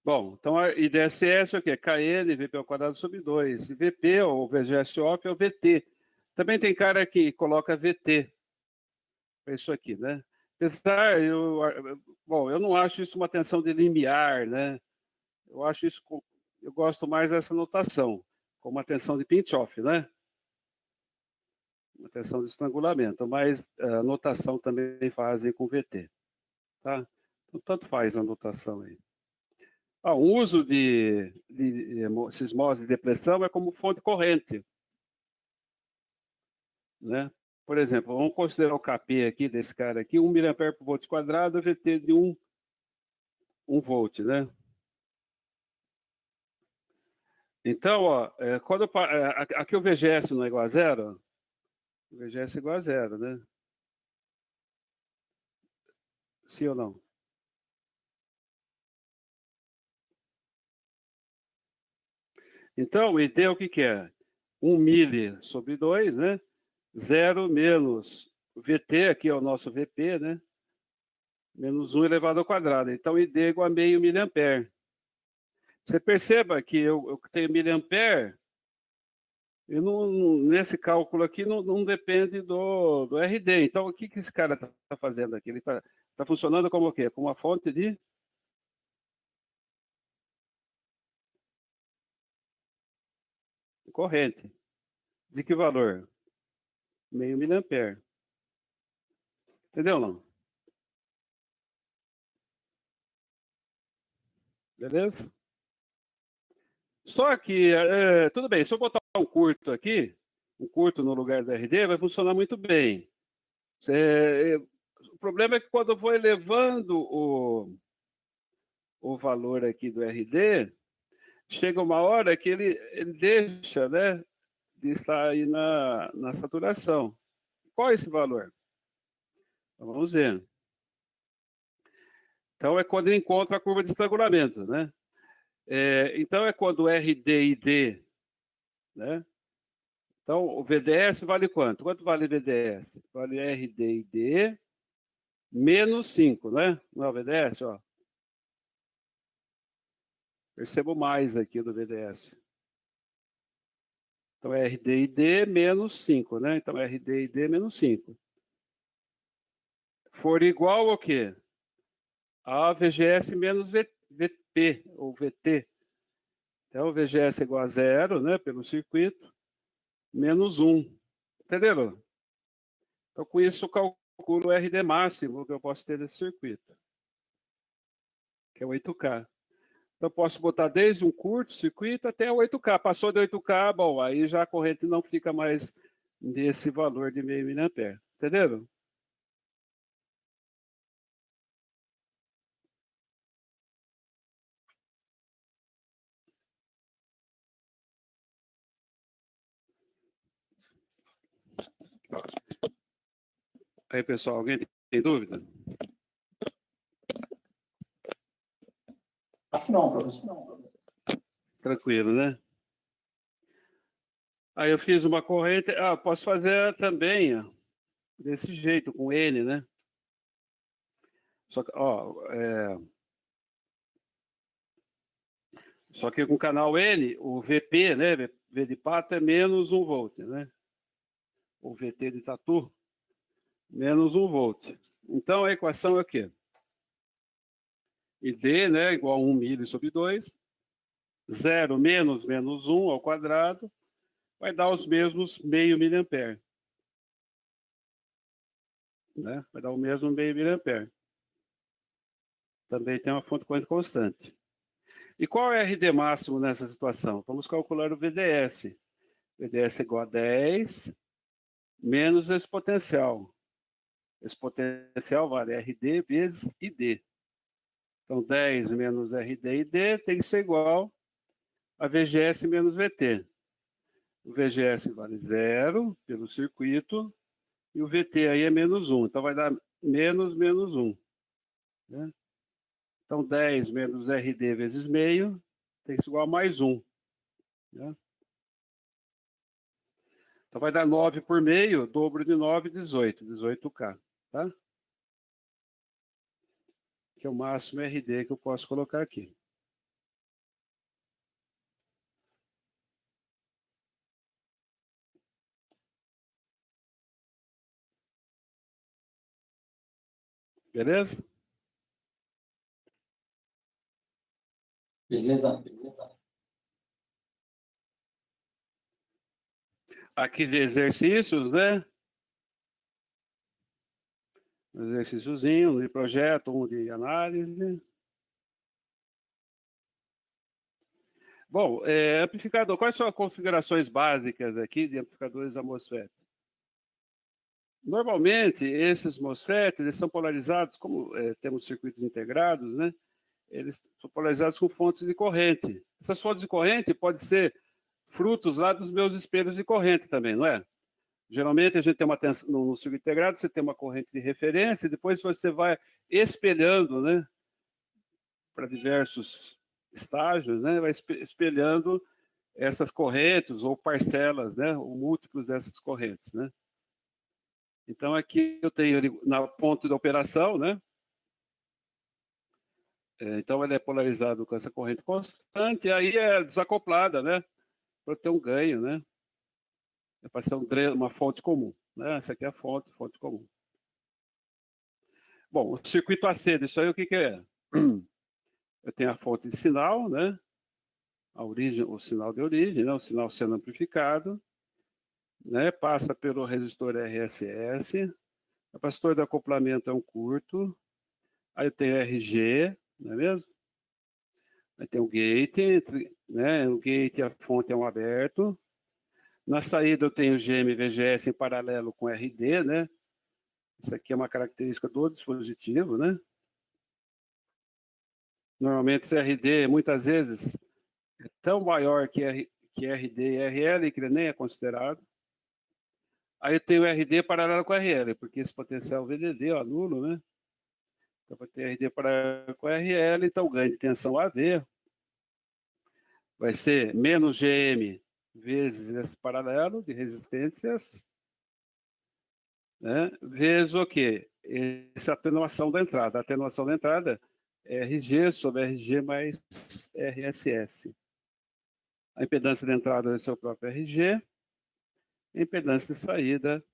Bom, então a IDSS é o quê? Kn VP ao quadrado sobre 2. E VP, ou VGS off, é o VT. Também tem cara que coloca VT. É isso aqui, né? Apesar, eu não acho isso uma tensão de limiar, né? Eu gosto mais dessa notação, como uma tensão de pinch-off, né? Uma tensão de estrangulamento, mas a notação também fazem com VT, tá? Então, tanto faz a notação aí. O uso de sismose de depressão é como fonte corrente, né? Por exemplo, vamos considerar o KP aqui desse cara aqui, 1 mA por volt quadrado, VT de 1 volt, né? Então, ó, aqui o VGS não é igual a 0, o VGS é igual a 0, né? Sim ou não? Então, o ID é o que é? 1 mili sobre 2, né? 0 menos VT, aqui é o nosso VP, né? Menos 1 elevado ao quadrado. Então, ID é igual a meio miliampere. Você perceba que eu tenho miliampere, e nesse cálculo aqui não depende do RD. Então, o que esse cara está fazendo aqui? Ele está funcionando como o quê? Como uma fonte de corrente. De que valor? Meio miliampere. Entendeu, não? Beleza? Só que, tudo bem, se eu botar um curto aqui, um curto no lugar do RD, vai funcionar muito bem. O problema é que quando eu vou elevando o valor aqui do RD, chega uma hora que ele deixa, né, de estar aí na saturação. Qual é esse valor? Então, vamos ver. Então, é quando ele encontra a curva de estrangulamento, né? Então, é quando o RD e D, né? Então, o VDS vale quanto? Quanto vale o VDS? Vale RD e D menos 5, né? Não é o VDS, ó. Percebo mais aqui do VDS. Então, é RD e D menos 5, né? Então, RD e D menos 5. For igual ao quê? A VGS menos VP, ou VT. Então, o VGS é igual a 0, né? Pelo circuito, menos 1. Entenderam? Então, com isso, eu calculo o RD máximo que eu posso ter nesse circuito, que é 8K. Então, posso botar desde um curto-circuito até 8K. Passou de 8K, bom, aí já a corrente não fica mais nesse valor de meio miliampere. Entenderam? Aí, pessoal, alguém tem dúvida? Acho que não, professor. Tranquilo, né? Aí eu fiz uma corrente. Posso fazer também desse jeito, com N, né? Só que, só que com o canal N, o VP, né? V de pato é menos 1 volt, né? O VT de tatu, menos 1 volt. Então a equação é o quê? ID, né? Igual a 1 milho sobre 2. 0 menos 1 ao quadrado vai dar os mesmos meio miliampere. Né? Vai dar o mesmo meio miliampere. Também tem uma fonte corrente constante. E qual é o RD máximo nessa situação? Vamos calcular o VDS. VDS é igual a 10 menos esse potencial. Esse potencial vale RD vezes ID. Então, 10 menos RD e ID tem que ser igual a VGS menos VT. O VGS vale 0 pelo circuito e o VT aí é menos 1. Então, vai dar menos 1. Né? Então, 10 menos RD vezes meio tem que ser igual a mais 1. Né? Então, vai dar 9 por meio, dobro de 9, 18. 18K. Tá? Que é o máximo RD que eu posso colocar aqui. Beleza? Beleza. Aqui de exercícios, né? Um exercíciozinho, um de projeto, um de análise. Bom, amplificador, quais são as configurações básicas aqui de amplificadores a MOSFET? Normalmente, esses MOSFETs, eles são polarizados, como temos circuitos integrados, né? Eles são polarizados com fontes de corrente. Essas fontes de corrente podem ser frutos lá dos meus espelhos de corrente também, não é? Geralmente, a gente tem uma tensão no circuito integrado, você tem uma corrente de referência, e depois você vai espelhando, né? Para diversos estágios, né? Vai espelhando essas correntes ou parcelas, né? Ou múltiplos dessas correntes, né? Então, aqui eu tenho na ponto de operação, né? Então, ele é polarizado com essa corrente constante, e aí é desacoplada, né? Para ter um ganho, né? É para ser uma fonte comum, né? Essa aqui é a fonte comum. Bom, o circuito AC disso aí, o que é? Eu tenho a fonte de sinal, né? A origem, o sinal de origem, né? O sinal sendo amplificado, né? Passa pelo resistor RSS. O capacitor de acoplamento é um curto. Aí eu tenho RG, não é mesmo? Aí tem o gate, né? O gate e a fonte é um aberto. Na saída eu tenho GM e VGS em paralelo com RD, né? Isso aqui é uma característica do dispositivo, né? Normalmente esse RD, muitas vezes, é tão maior que RD e RL que ele nem é considerado. Aí eu tenho RD paralelo com RL, porque esse potencial VDD, ó, nulo, né? Então vai ter RD paralelo com RL, então o ganho de tensão AV vai ser menos GM vezes esse paralelo de resistências, né? Vezes o quê? Essa atenuação da entrada. A atenuação da entrada é RG sobre RG mais RSS. A impedância de entrada é seu próprio RG, a impedância de saída,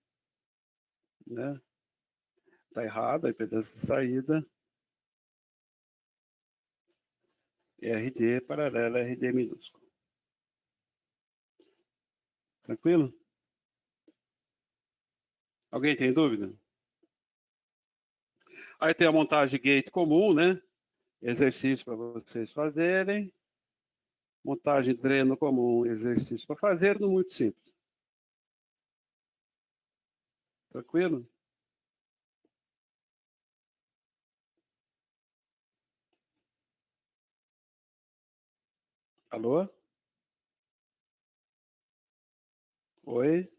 né? Está errado, a impedância de saída é RD paralela a RD minúsculo. Tranquilo? Alguém tem dúvida? Aí tem a montagem gate comum, né? exercício para vocês fazerem. Montagem de dreno comum, exercício para fazer, tudo muito simples. Tranquilo? Alô? Oi?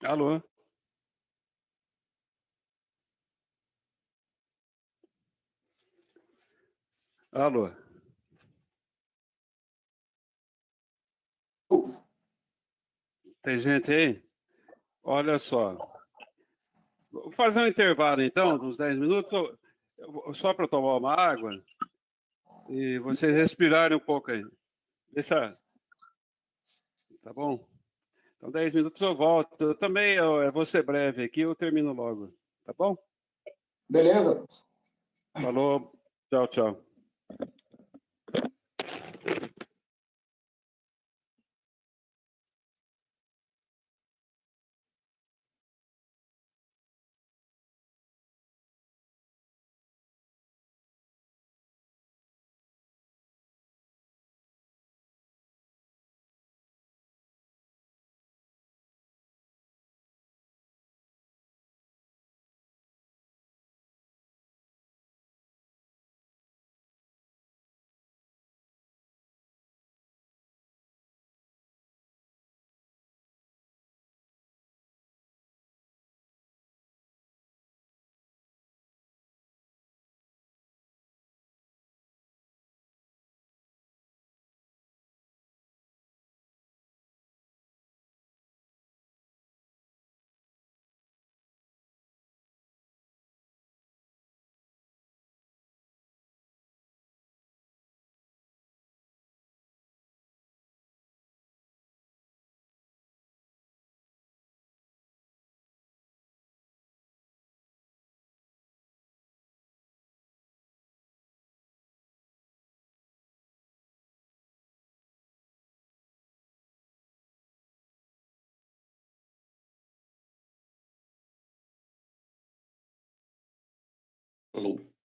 Alô? Alô? Tem gente aí? Olha só. Vou fazer um intervalo, então, de uns 10 minutos, só para tomar uma água e vocês respirarem um pouco aí. Deixa, tá bom? Então, 10 minutos eu volto. Eu também eu vou ser breve aqui, eu termino logo. Tá bom? Beleza. Falou. Tchau, tchau. Falou.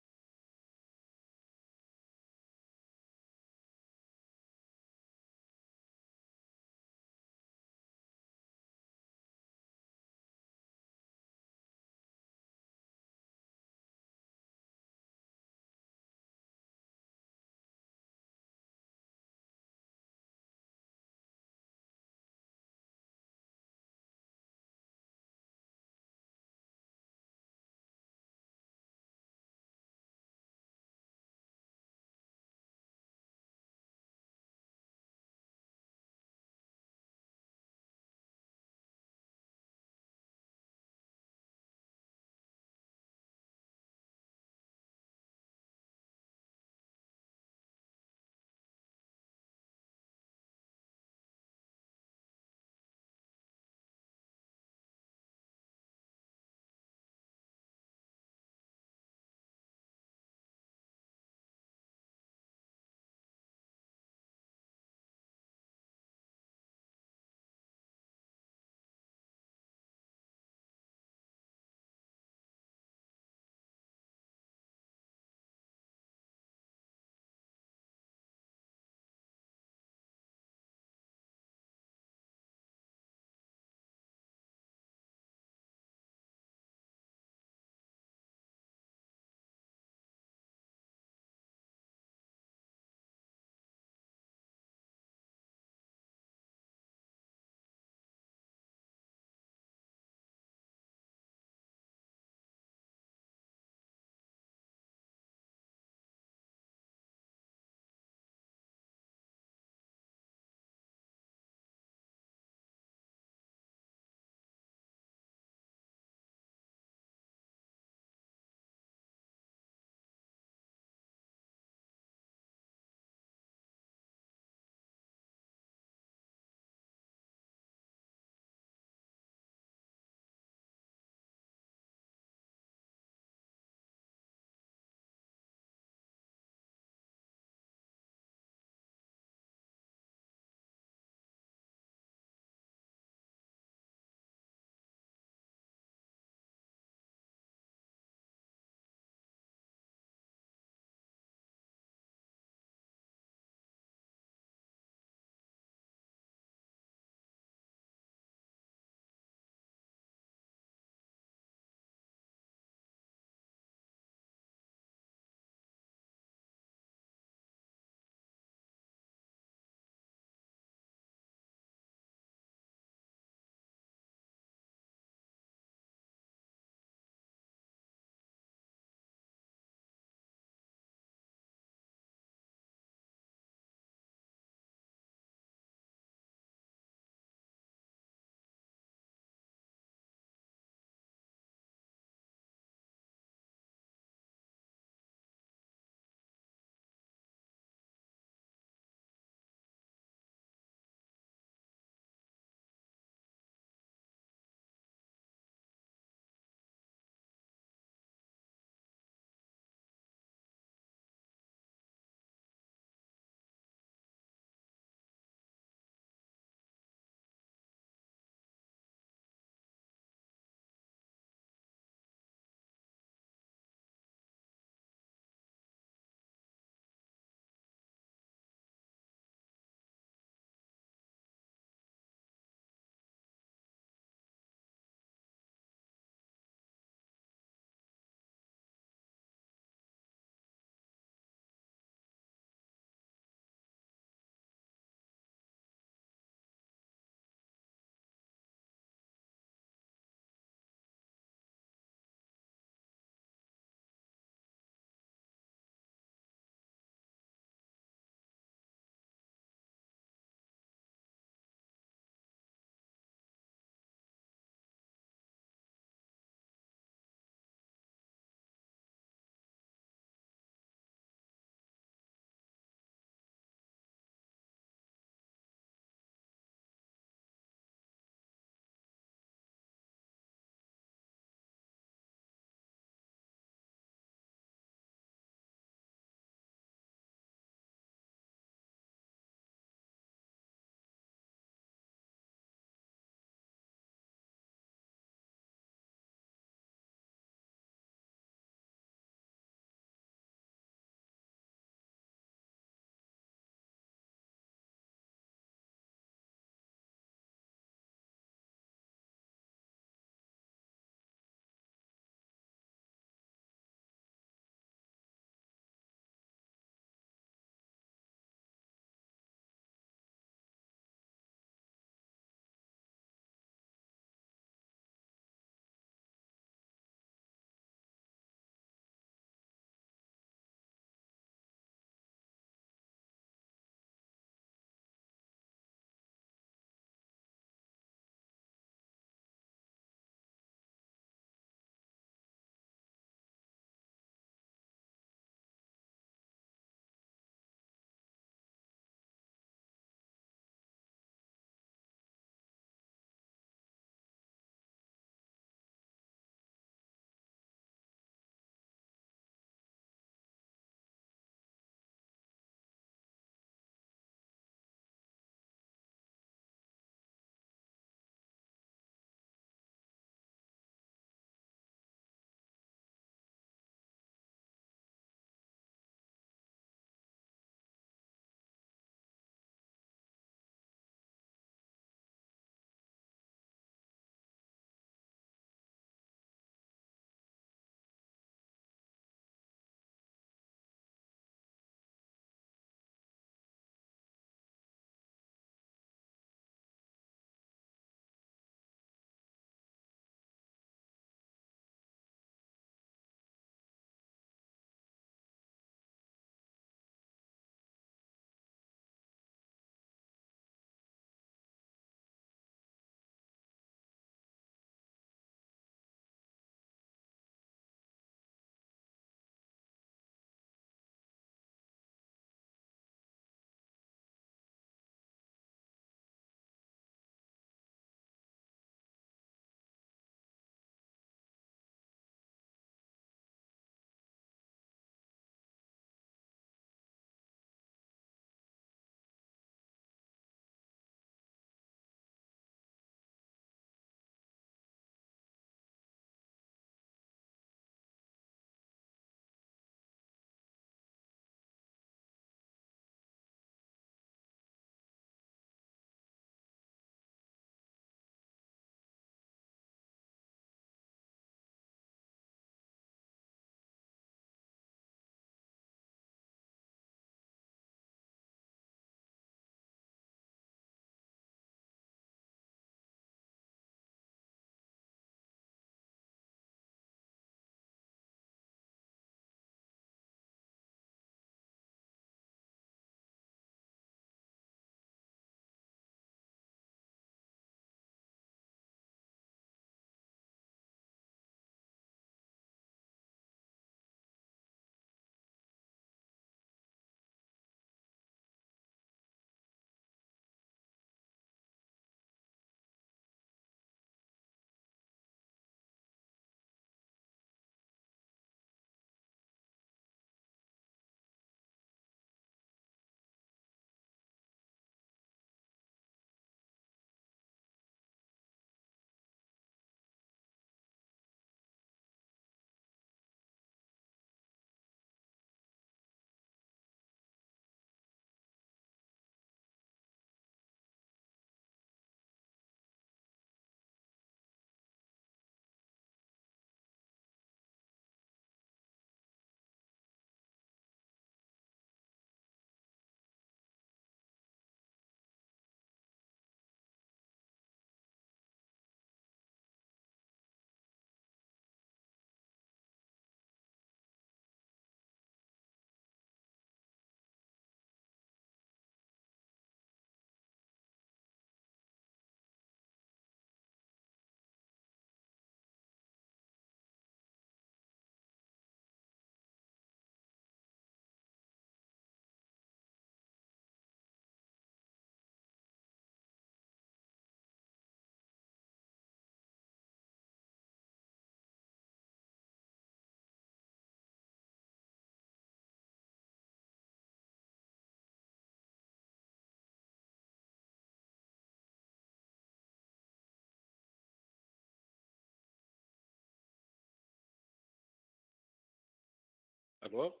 Alô?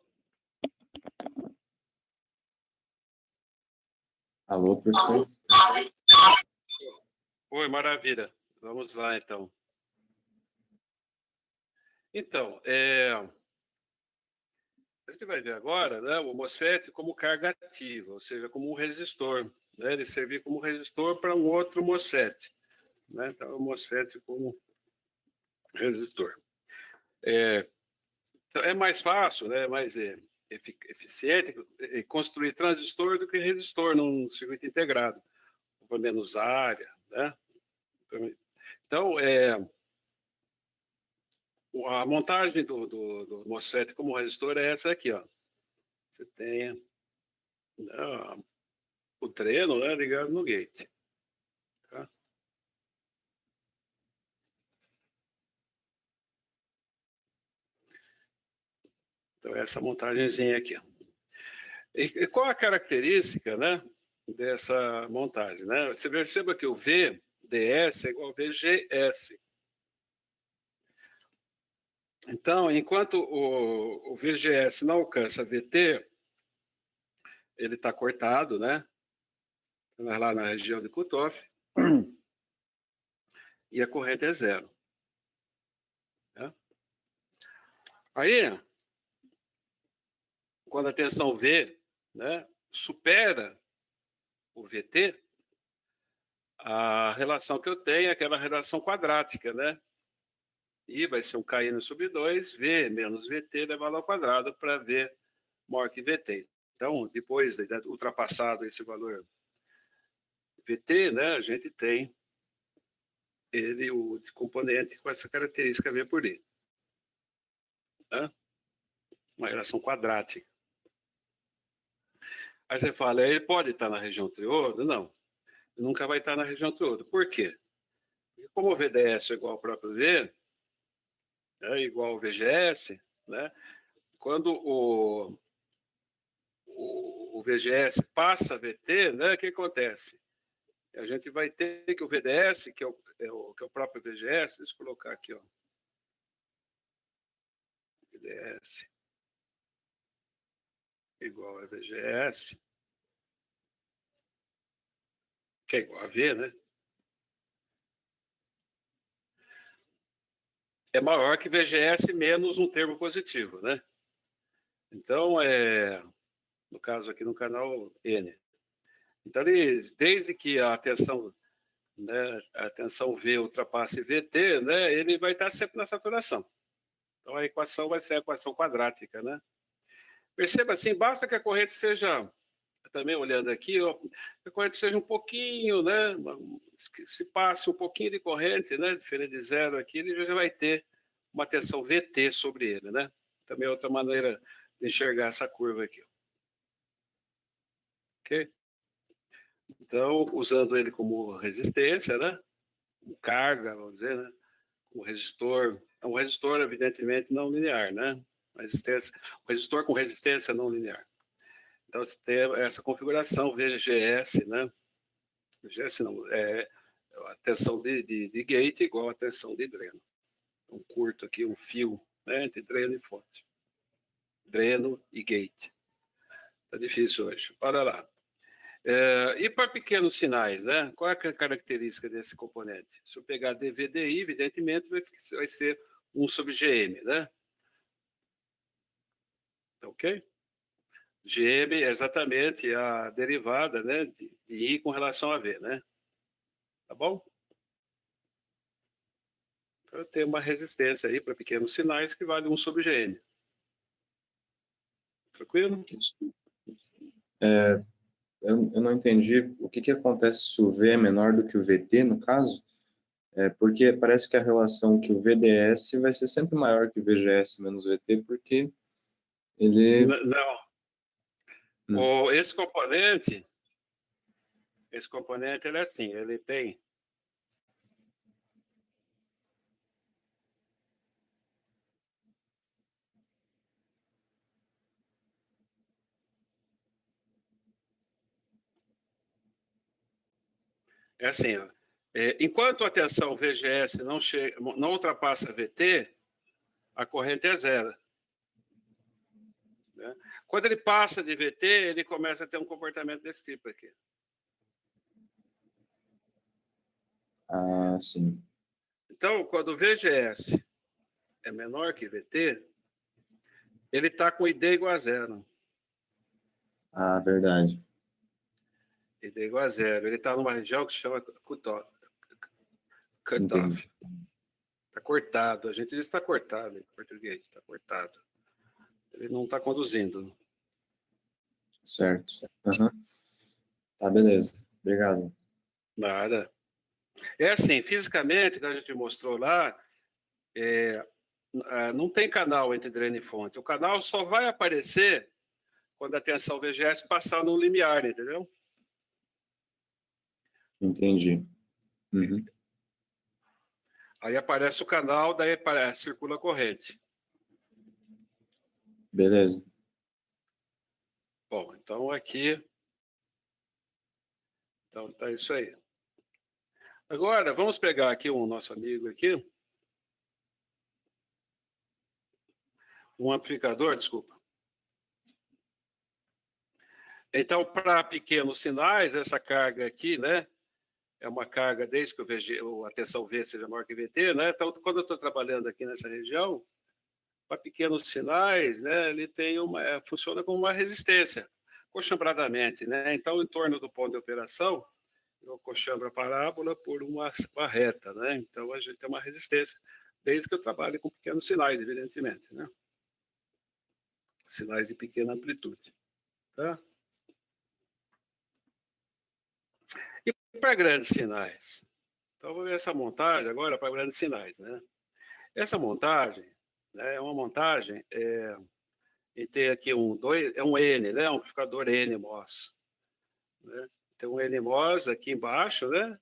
Alô, professor? Oi, maravilha. Vamos lá, então. Então, a gente vai ver agora, né, o MOSFET como carga ativa, ou seja, como um resistor. Né? Ele servir como resistor para um outro MOSFET. Né? Então, o MOSFET como resistor. Então, é mais fácil, né, mais eficiente construir transistor do que resistor num circuito integrado, com menos área. Né? Então, a montagem do MOSFET como resistor é essa aqui. Ó. Você tem o dreno, né, ligado no gate. Tá? Então, essa montagenzinha aqui. E qual a característica, né, dessa montagem? Né? Você perceba que o VDS é igual ao VGS. Então, enquanto o VGS não alcança VT, ele está cortado, né? Lá na região de cutoff, e a corrente é zero. Né? Aí, quando a tensão V, né, supera o VT, a relação que eu tenho é aquela relação quadrática, né? I vai ser um KN sobre 2, V menos VT elevado ao quadrado para V maior que VT. Então, depois de ultrapassado esse valor VT, né, a gente tem ele, o componente com essa característica V por I. Né? Uma relação quadrática. Aí você fala, ele pode estar na região triodo? Não, nunca vai estar na região triodo. Por quê? Porque como o VDS é igual ao próprio V, é igual ao VGS, né? Quando o VGS passa a VT, né, o que acontece? A gente vai ter que o VDS, que é o próprio VGS, deixa eu colocar aqui, ó. VDS igual a VGS, que é igual a V, né? É maior que VGS menos um termo positivo, né? Então, no caso aqui no canal N. Então, desde que a tensão, né, a tensão V ultrapasse VT, né, ele vai estar sempre na saturação. Então, a equação vai ser a equação quadrática, né? Perceba assim, basta que a corrente seja, também olhando aqui, ó, a corrente seja um pouquinho, né, se passe um pouquinho de corrente, né, diferente de zero aqui, ele já vai ter uma tensão VT sobre ele, né? Também é outra maneira de enxergar essa curva aqui. Ok? Então, usando ele como resistência, né? Como carga, vamos dizer, né? Um resistor. É um resistor, evidentemente, não linear, né? Um resistor com resistência não linear. Então, você tem essa configuração VGS, né? VGS não, a tensão de gate igual a tensão de dreno. Um curto aqui, um fio, né, entre dreno e fonte. Dreno e gate. Está difícil hoje. Olha lá. E para pequenos sinais, né? Qual é a característica desse componente? Se eu pegar DVDI, evidentemente, vai ser 1 sobre GM, né? Ok? GM é exatamente a derivada, né, de I com relação a V, né? Tá bom? Então, eu tenho uma resistência aí para pequenos sinais que vale 1 sobre GM. Tranquilo? Eu não entendi o que acontece se o V é menor do que o VT, no caso, porque parece que a relação que o VDS vai ser sempre maior que o VGS menos VT, porque ele... Não. Esse componente ele é assim, ele tem... É assim, ó, enquanto a tensão VGS não ultrapassa VT, a corrente é zero. né? Quando ele passa de VT, ele começa a ter um comportamento desse tipo aqui. Ah, sim. Então, quando o VGS é menor que VT, ele está com ID igual a zero. Ah, verdade. ID igual a zero. Ele está numa região que se chama cutoff. Entendi. Está cortado. A gente diz que está cortado em português. Está cortado. Ele não está conduzindo. Certo. Uhum. Tá, beleza. Obrigado. Nada. É assim, fisicamente, que a gente mostrou lá, não tem canal entre dreno e fonte. O canal só vai aparecer quando a tensão VGS passar no limiar, entendeu? Entendi. Uhum. Aí aparece o canal, daí circula a corrente. Beleza. Bom, então aqui... Então tá isso aí. Agora, vamos pegar aqui um nosso amigo aqui. Um amplificador, desculpa. Então, para pequenos sinais, essa carga aqui, né? É uma carga desde que a tensão V seja maior que VT, né? Então, quando eu estou trabalhando aqui nessa região, para pequenos sinais, né? Ele tem funciona como uma resistência, coxambradamente, né? Então, em torno do ponto de operação, eu coxambro a parábola por uma reta, né? Então, a gente tem uma resistência, desde que eu trabalhe com pequenos sinais, evidentemente, né? Sinais de pequena amplitude, tá? E para grandes sinais? Então, vou ver essa montagem agora para grandes sinais, né? Essa montagem, né, é uma montagem, e tem aqui um N, né? Um amplificador NMOS, né? Tem um NMOS aqui embaixo, né?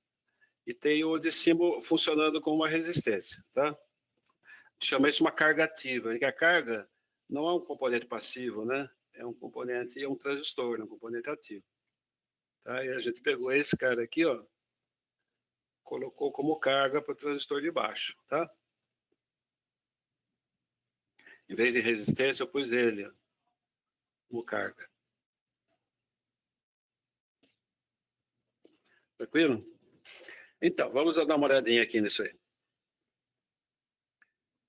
E tem o de cima funcionando como uma resistência, tá? Chama isso uma carga ativa, em que a carga não é um componente passivo, né? É um componente, é um transistor, é um componente ativo. Tá? E a gente pegou esse cara aqui, ó, colocou como carga para o transistor de baixo, tá? Em vez de resistência, eu pus ele ó, como carga. Tranquilo? Então, vamos dar uma olhadinha aqui nisso aí.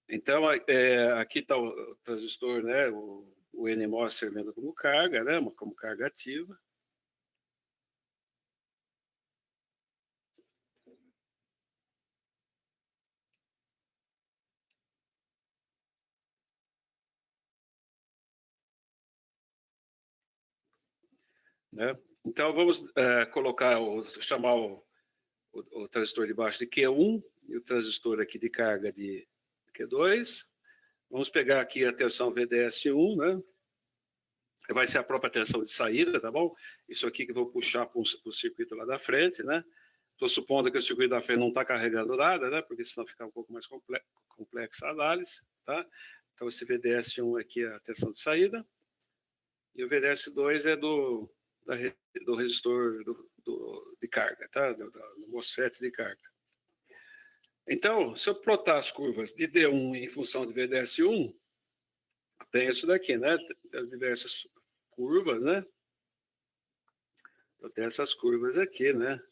Então, aqui está o transistor, né? O NMOS servindo como carga, né? Como carga ativa. Né? Então, vamos chamar o transistor de baixo de Q1 e o transistor aqui de carga de Q2. Vamos pegar aqui a tensão VDS1, né? Vai ser a própria tensão de saída, tá bom? Isso aqui que eu vou puxar para o circuito lá da frente, né? Estou supondo que o circuito da frente não está carregando nada, né? Porque senão fica um pouco mais complexa a análise, tá? Então, esse VDS1 aqui é a tensão de saída. E o VDS2 é do resistor de carga, tá? Do MOSFET de carga. Então, se eu plotar as curvas de D1 em função de VDS1, tem isso daqui, né? Tem as diversas curvas, né? Então, tem essas curvas aqui, né?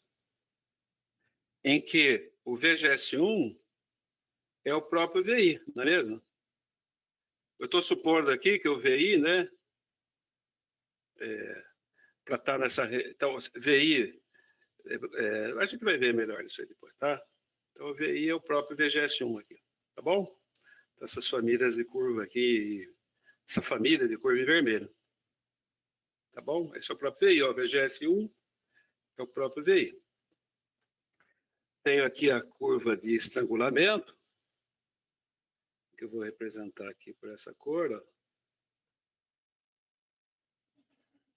Em que o VGS1 é o próprio VI, não é mesmo? Eu estou supondo aqui que o VI, né? Para estar nessa... Então, VI... a gente vai ver melhor isso aí depois, tá? Então, o VI é o próprio VGS1 aqui, tá bom? Então, essas famílias de curva aqui, essa família de curva em vermelho. Tá bom? Esse é o próprio VI, ó, VGS1 é o próprio VI. Tenho aqui a curva de estrangulamento, que eu vou representar aqui por essa cor, ó.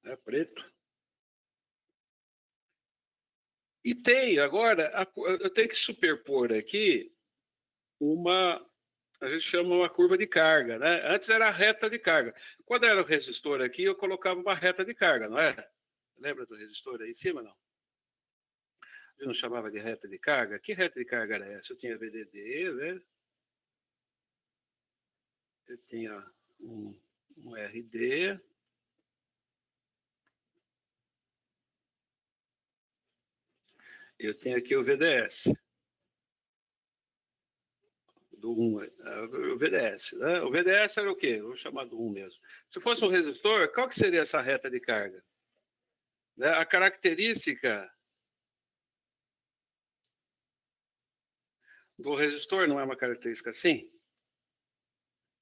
É preto. E tenho agora, eu tenho que superpor aqui a gente chama uma curva de carga, né? Antes era a reta de carga. Quando era o resistor aqui, eu colocava uma reta de carga, não era? Lembra do resistor aí em cima, não? Eu não chamava de reta de carga? Que reta de carga era essa? Eu tinha VDD, né? Eu tinha um um RD. Eu tenho aqui o VDS. Do 1, o VDS. Né? O VDS era o quê? Vou chamar do 1 mesmo. Se fosse um resistor, qual que seria essa reta de carga? Né? A característica do resistor não é uma característica assim?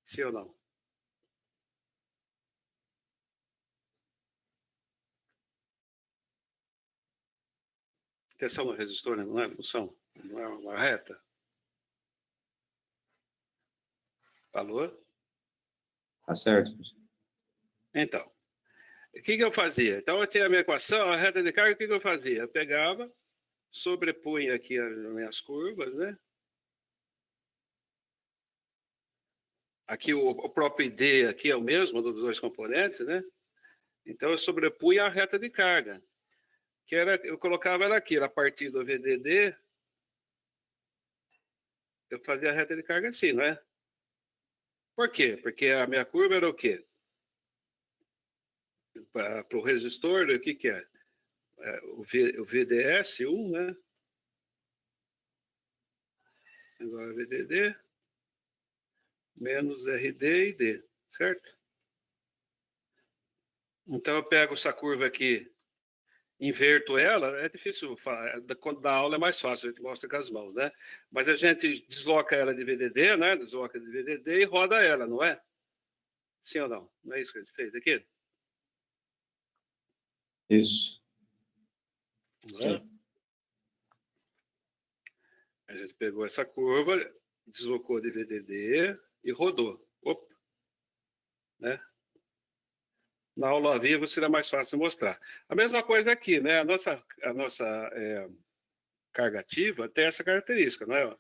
Sim ou não? Tensão no resistor não é função? Não é uma reta? Alô? Tá certo. Então, o que eu fazia? Então, eu tinha a minha equação, a reta de carga, o que eu fazia? Eu pegava, sobrepunha aqui as minhas curvas, né? Aqui o próprio ID aqui é o mesmo dos dois componentes, né? Então, eu sobrepunha a reta de carga, que era, eu colocava ela aqui, a partir do VDD, eu fazia a reta de carga assim, não é? Por quê? Porque a minha curva era o quê? Para o resistor, o que é? O VDS1, né? Agora VDD menos RD e D, certo? Então eu pego essa curva aqui, inverto ela, é difícil, quando dá aula é mais fácil, a gente mostra com as mãos, né? Mas a gente desloca ela de VDD, né? Desloca de VDD e roda ela, não é? Sim ou não? Não é isso que a gente fez aqui? Isso. Não é? A gente pegou essa curva, deslocou de VDD e rodou. Opa! Né? Na aula ao vivo será mais fácil mostrar. A mesma coisa aqui, né? A nossa carga ativa tem essa característica, não é?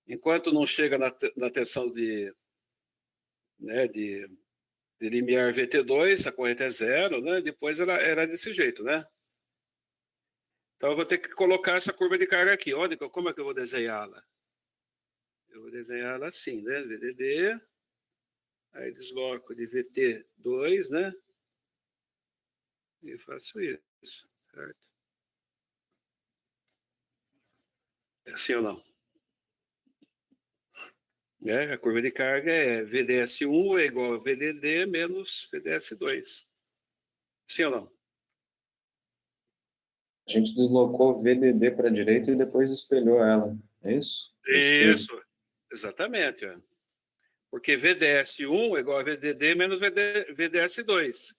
Enquanto não chega na tensão de limiar VT2, a corrente é zero, né? Depois ela era desse jeito, né? Então eu vou ter que colocar essa curva de carga aqui. Olha, como é que eu vou desenhá-la? Eu vou desenhá-la assim, né? VDD, aí desloco de VT2, né? E faço isso, certo? É assim ou não? A curva de carga é VDS1 é igual a VDD menos VDS2. Sim ou não? A gente deslocou VDD para a direita e depois espelhou ela, é isso? Isso, exatamente. Porque VDS1 é igual a VDD menos VDS2.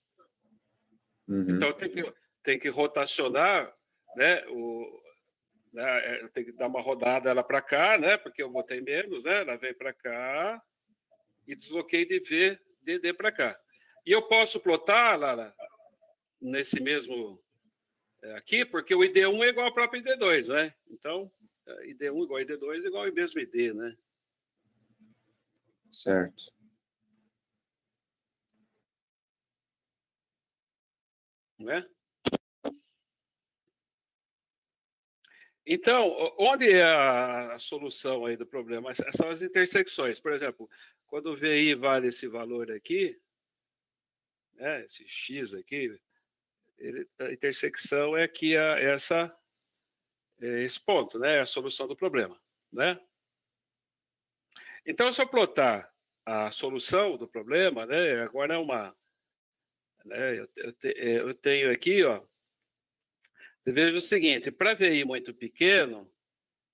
Uhum. Então, tem que rotacionar, né? Tem que dar uma rodada ela para cá, né? Porque eu botei menos, né? Ela vem para cá e desloquei de VDD para cá. E eu posso plotar, Lara, nesse mesmo aqui, porque o ID1 é igual ao próprio ID2, né? Então, ID1 igual a ID2 é igual ao mesmo ID, né? Certo. Não é? Então, onde é a solução aí do problema? São as intersecções. Por exemplo, quando o VI vale esse valor aqui, né, esse X aqui, a intersecção é aqui esse ponto, né? A solução do problema, né? Então, se eu plotar a solução do problema, né? Agora é uma... Né, eu tenho aqui, ó, você veja o seguinte, para VI muito pequeno,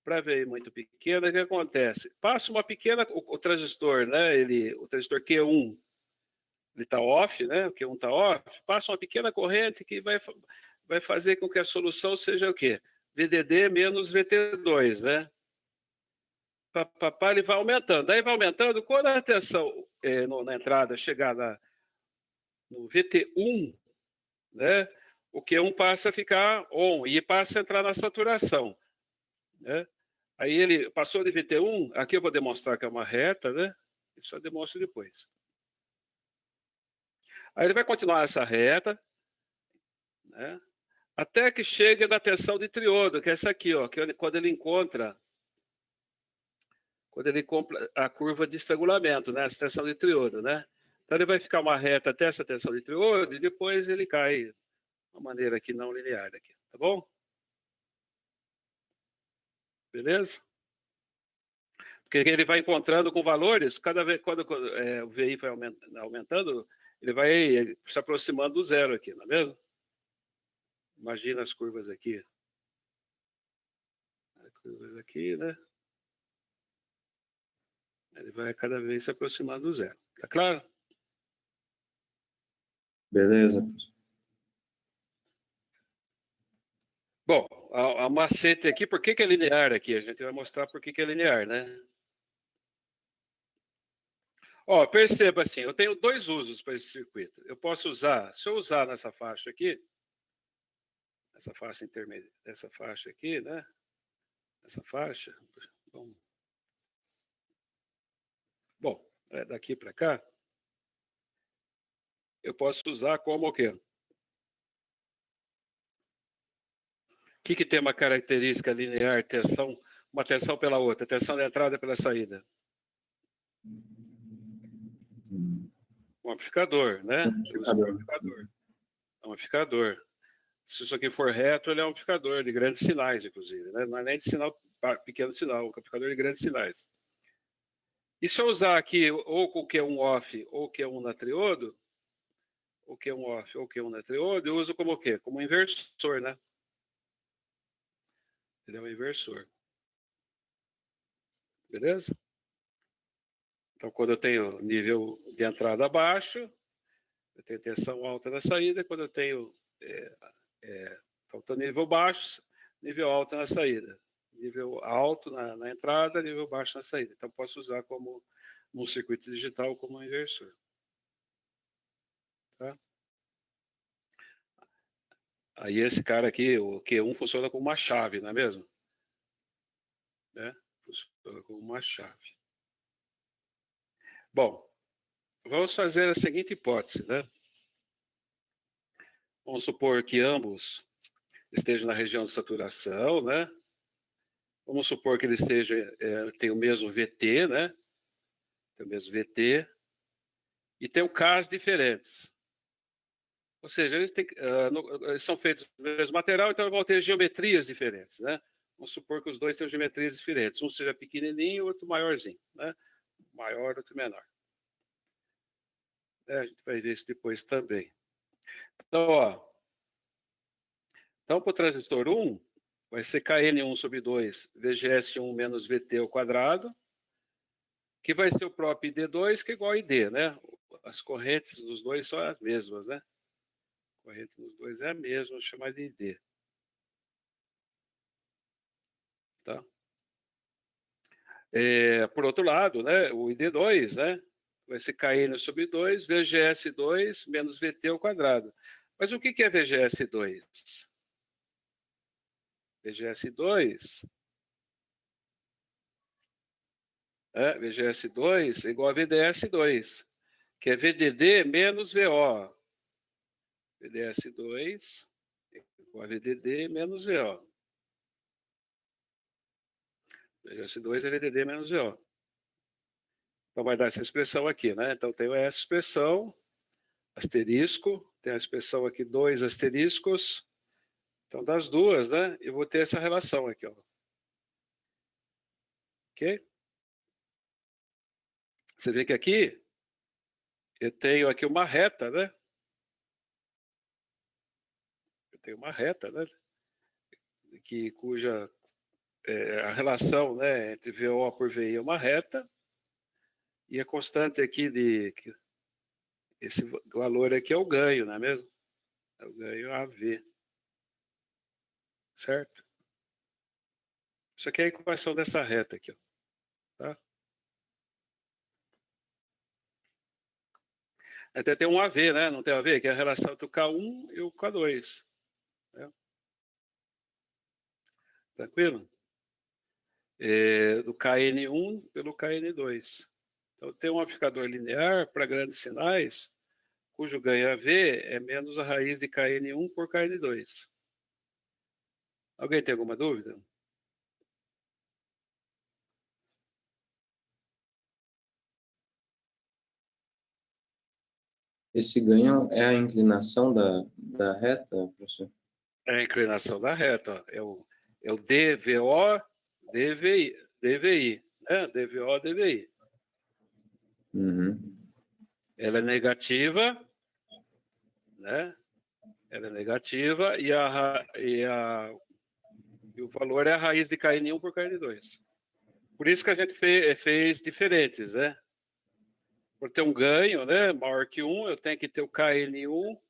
o que acontece? Passa uma pequena, o transistor, né? O transistor Q1, ele está off, né? O Q1 está off, passa uma pequena corrente que vai fazer com que a solução seja o quê? VDD menos VT2, né? Ele vai aumentando. Daí vai aumentando, quando a tensão na entrada chegar no VT1, né? O Q1 passa a ficar on e passa a entrar na saturação, né? Aí ele passou de VT1, aqui eu vou demonstrar que é uma reta, né? Isso eu demonstro depois. Aí ele vai continuar essa reta, né? Até que chegue na tensão de triodo, que é essa aqui, ó, que quando ele encontra a curva de estrangulamento, né? A tensão de triodo, né? Então, ele vai ficar uma reta até essa tensão de triodo e depois ele cai de uma maneira aqui não linear. Aqui, tá bom? Beleza? Porque ele vai encontrando com valores, cada vez quando o VI vai aumentando, ele vai se aproximando do zero aqui, não é mesmo? Imagina as curvas aqui. As curvas aqui, né? Ele vai cada vez se aproximando do zero. Tá claro? Beleza. Bom, a macete aqui, por que é linear aqui? A gente vai mostrar por que é linear, né? Ó, perceba assim, eu tenho dois usos para esse circuito. Eu posso usar, se eu usar nessa faixa aqui, essa faixa intermédia, essa faixa aqui, né? Essa faixa. Bom, daqui para cá, eu posso usar como o quê? O que tem uma característica linear, tensão, uma tensão pela outra, tensão da entrada pela saída? Um amplificador, né? Amplificador. Se isso aqui for reto, ele é um amplificador de grandes sinais, inclusive, né? Não é nem de sinal, pequeno sinal, é um amplificador de grandes sinais. E se eu usar aqui ou com Q1 off ou Q1 na triodo, ou Q1 off ou Q1 na triodo, eu uso como o quê? Como inversor, né? Ele é um inversor. Beleza? Então, quando eu tenho nível de entrada baixo, eu tenho tensão alta na saída. Quando eu tenho nível baixo, nível alto na saída. Nível alto na entrada, nível baixo na saída. Então, posso usar como um circuito digital como um inversor. Tá? Aí esse cara aqui, o Q1, funciona como uma chave, não é mesmo? Né? Funciona como uma chave. Bom, vamos fazer a seguinte hipótese, né? Vamos supor que ambos estejam na região de saturação, né? Vamos supor que ele tem o mesmo VT, né? Tem o mesmo VT e tem Ks diferentes. Ou seja, eles são feitos do mesmo material, então vão ter geometrias diferentes, né? Vamos supor que os dois tenham geometrias diferentes. Um seja pequenininho, outro maiorzinho, né? Maior, outro menor. A gente vai ver isso depois também. Então, ó. Então, para o transistor 1, vai ser Kn1 sobre 2, VGS1 menos VT ao quadrado, que vai ser o próprio ID2, que é igual a ID, né? As correntes dos dois são as mesmas, né? A corrente dos dois é a mesma, chamada de ID. Tá? Por outro lado, né, o ID2, né, vai ser Kn sobre 2, VGS2 menos VT ao quadrado. Mas o que é VGS2? VGS2 VGS2 é igual a VDS2, que é VDD menos VO. VDS2 é igual a VDD menos VO. VGS2 é VDD menos VO. Então vai dar essa expressão aqui, né? Então tem essa expressão, asterisco, tem a expressão aqui 2 asteriscos. Então das duas, né? Eu vou ter essa relação aqui, ó. Ok? Você vê que aqui eu tenho aqui uma reta, né? Eu tenho uma reta, né? Cuja a relação, né, entre VO por VI é uma reta, e a constante aqui esse valor aqui é o ganho, não é mesmo? É o ganho AV. Certo? Isso aqui é a equação dessa reta aqui, ó. Tá? Até tem um AV, né? Não tem AV? Que é a relação entre o K1 e o K2. Né? Tranquilo? Do KN1 pelo KN2. Então, tem um amplificador linear para grandes sinais, cujo ganho AV é menos a raiz de KN1 por KN2. Alguém tem alguma dúvida? Esse ganho é a inclinação da reta, professor? É a inclinação da reta, ó. É o DVO, DVI, né? DVO, DVI. Uhum. Ela é negativa, né? Ela é negativa e o valor é a raiz de KN1 por KN2. Por isso que a gente fez diferentes, né? Por ter um ganho, né, maior que 1, eu tenho que ter o KN1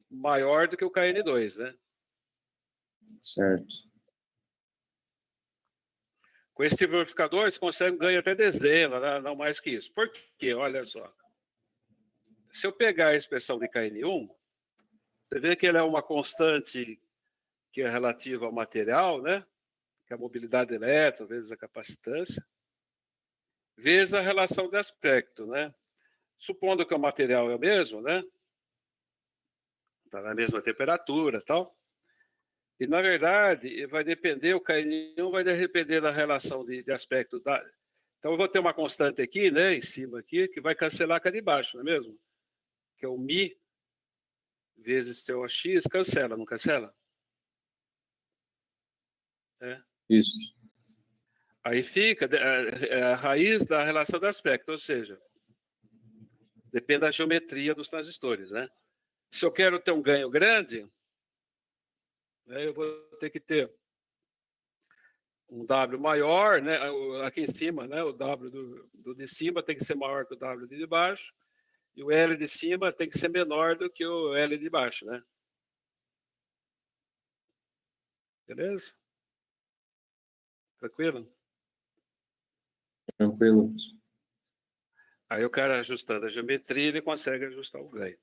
maior do que o KN2, né? Certo. Com esse tipo de amplificador, você consegue ganhar até dezena, né? Não mais que isso. Por quê? Olha só. Se eu pegar a expressão de KN1, você vê que ela é uma constante que é relativa ao material, né? Que é a mobilidade elétrica, vezes a capacitância, vezes a relação de aspecto, né? Supondo que o material é o mesmo, né? Está na mesma temperatura e tal. E, na verdade, vai depender, o KN1 vai depender da relação de aspecto. Então, eu vou ter uma constante aqui, né, em cima aqui, que vai cancelar com a de baixo, não é mesmo? Que é o Mi vezes COX, cancela, não cancela? É. Isso. Aí fica a raiz da relação de aspecto, ou seja, depende da geometria dos transistores, né? Se eu quero ter um ganho grande, né, eu vou ter que ter um W maior, né? Aqui em cima, né? O W do de cima tem que ser maior que o W de baixo, e o L de cima tem que ser menor do que o L de baixo, né? Beleza? Tranquilo? Tranquilo. Aí o cara ajustando a geometria, ele consegue ajustar o ganho.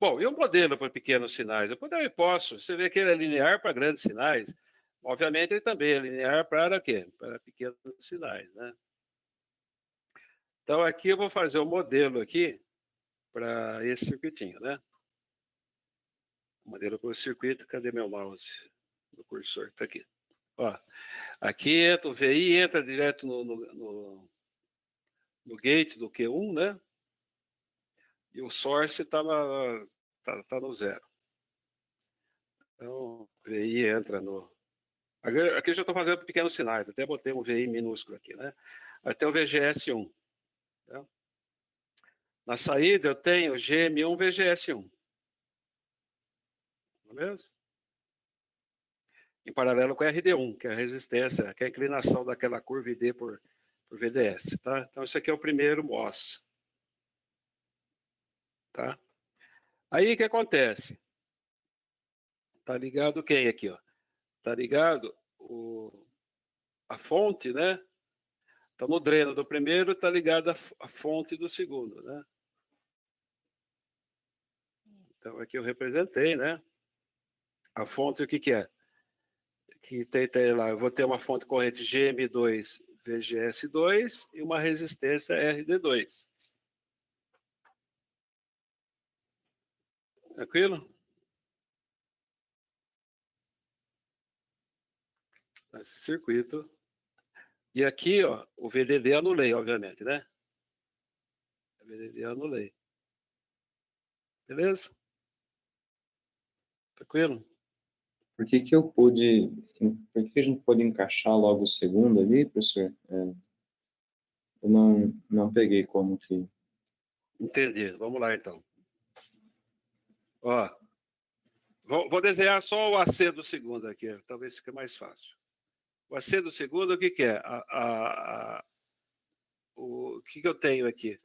Bom, e o modelo para pequenos sinais? Eu também posso. Você vê que ele é linear para grandes sinais. Obviamente, ele também é linear para quê? Para pequenos sinais, né? Então, aqui eu vou fazer o modelo aqui para esse circuitinho, né? O modelo para o circuito. Cadê meu mouse? O cursor está aqui. Ó, aqui entra o VI, entra direto no gate do Q1, né? E o source está no zero. Então, o VI entra no... Aqui eu já estou fazendo pequenos sinais, até botei um VI minúsculo aqui, né? Até o VGS1. Tá? Na saída eu tenho GM1, VGS1. Não é mesmo? Em paralelo com a RD1, que é a resistência, que é a inclinação daquela curva ID por VDS. Tá? Então, isso aqui é o primeiro MOS. Tá? Aí, o que acontece? Tá ligado quem aqui? Ó? Tá ligado a fonte, né? Então, no dreno do primeiro está ligada a fonte do segundo, né? Então, aqui eu representei, né? A fonte, o que é? Que tem lá, eu vou ter uma fonte corrente GM2, VGS2 e uma resistência RD2. Tranquilo? Esse circuito. E aqui, ó, o VDD anulei, obviamente, né? O VDD anulei. Beleza? Tranquilo? Por que a gente pôde encaixar logo o segundo ali, professor? Eu não peguei como que... Entendi. Vamos lá, então. Ó, vou desenhar só o AC do segundo aqui, talvez fique mais fácil. O AC do segundo, o que é? O que eu tenho aqui?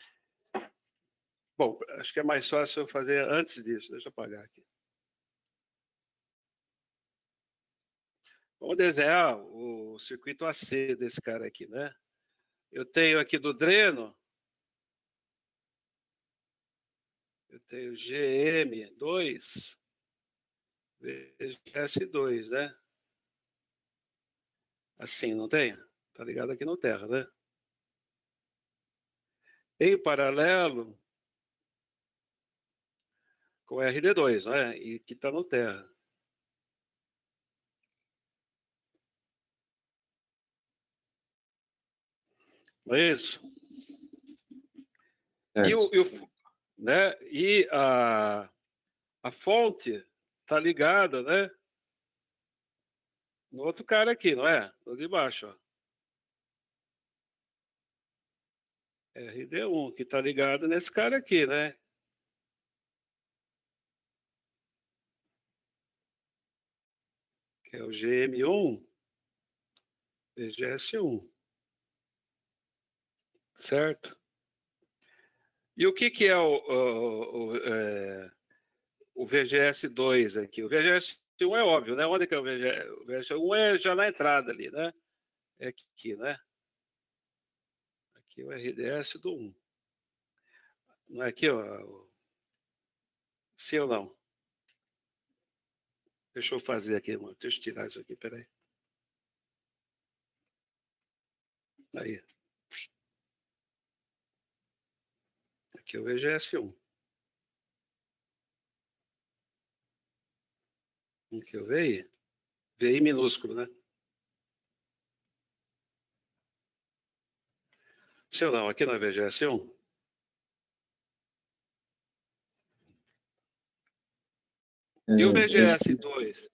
Bom, acho que é mais fácil eu fazer antes disso. Deixa eu apagar aqui. Vamos desenhar o circuito AC desse cara aqui, né? Eu tenho aqui do dreno, eu tenho GM2, VGS2, né? Assim, não tem? Tá ligado aqui no terra, né? Em paralelo com o RD2, né? E que está no terra. Não é isso? Certo. né? E a fonte está ligada, né? No outro cara aqui, não é? No de baixo, ó. RD1, que está ligado nesse cara aqui, né? Que é o GM1, VGS1. Certo? E o que é o VGS2 aqui? O VGS1 é óbvio, né? Onde que é o VGS? O VGS1 é já na entrada ali, né? É aqui, né? Aqui é o RDS do 1. Não é aqui, ó? Sim ou não? Deixa eu fazer aqui, mano. Deixa eu tirar isso aqui, peraí. Aí. Aqui é o VGS1. Aqui é o VI. VI minúsculo, né? Sim ou não? Aqui não é VGS1? E o VGS2?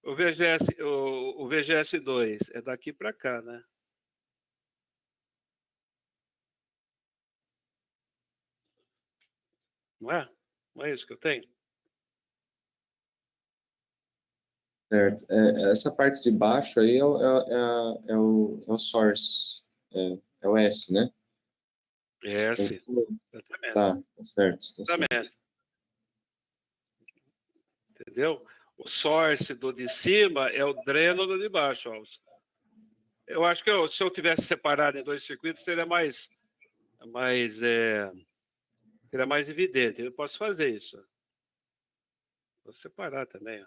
O VGS2 é daqui para cá, né? Não é? Não é isso que eu tenho? Certo. Essa parte de baixo aí é o source, é o S, né? S. Exatamente. Tá certo. Exatamente. Entendeu? O source do de cima é o dreno do de baixo. Ó. Eu acho que se eu tivesse separado em dois circuitos, seria mais evidente. Eu posso fazer isso. Vou separar também. Ó.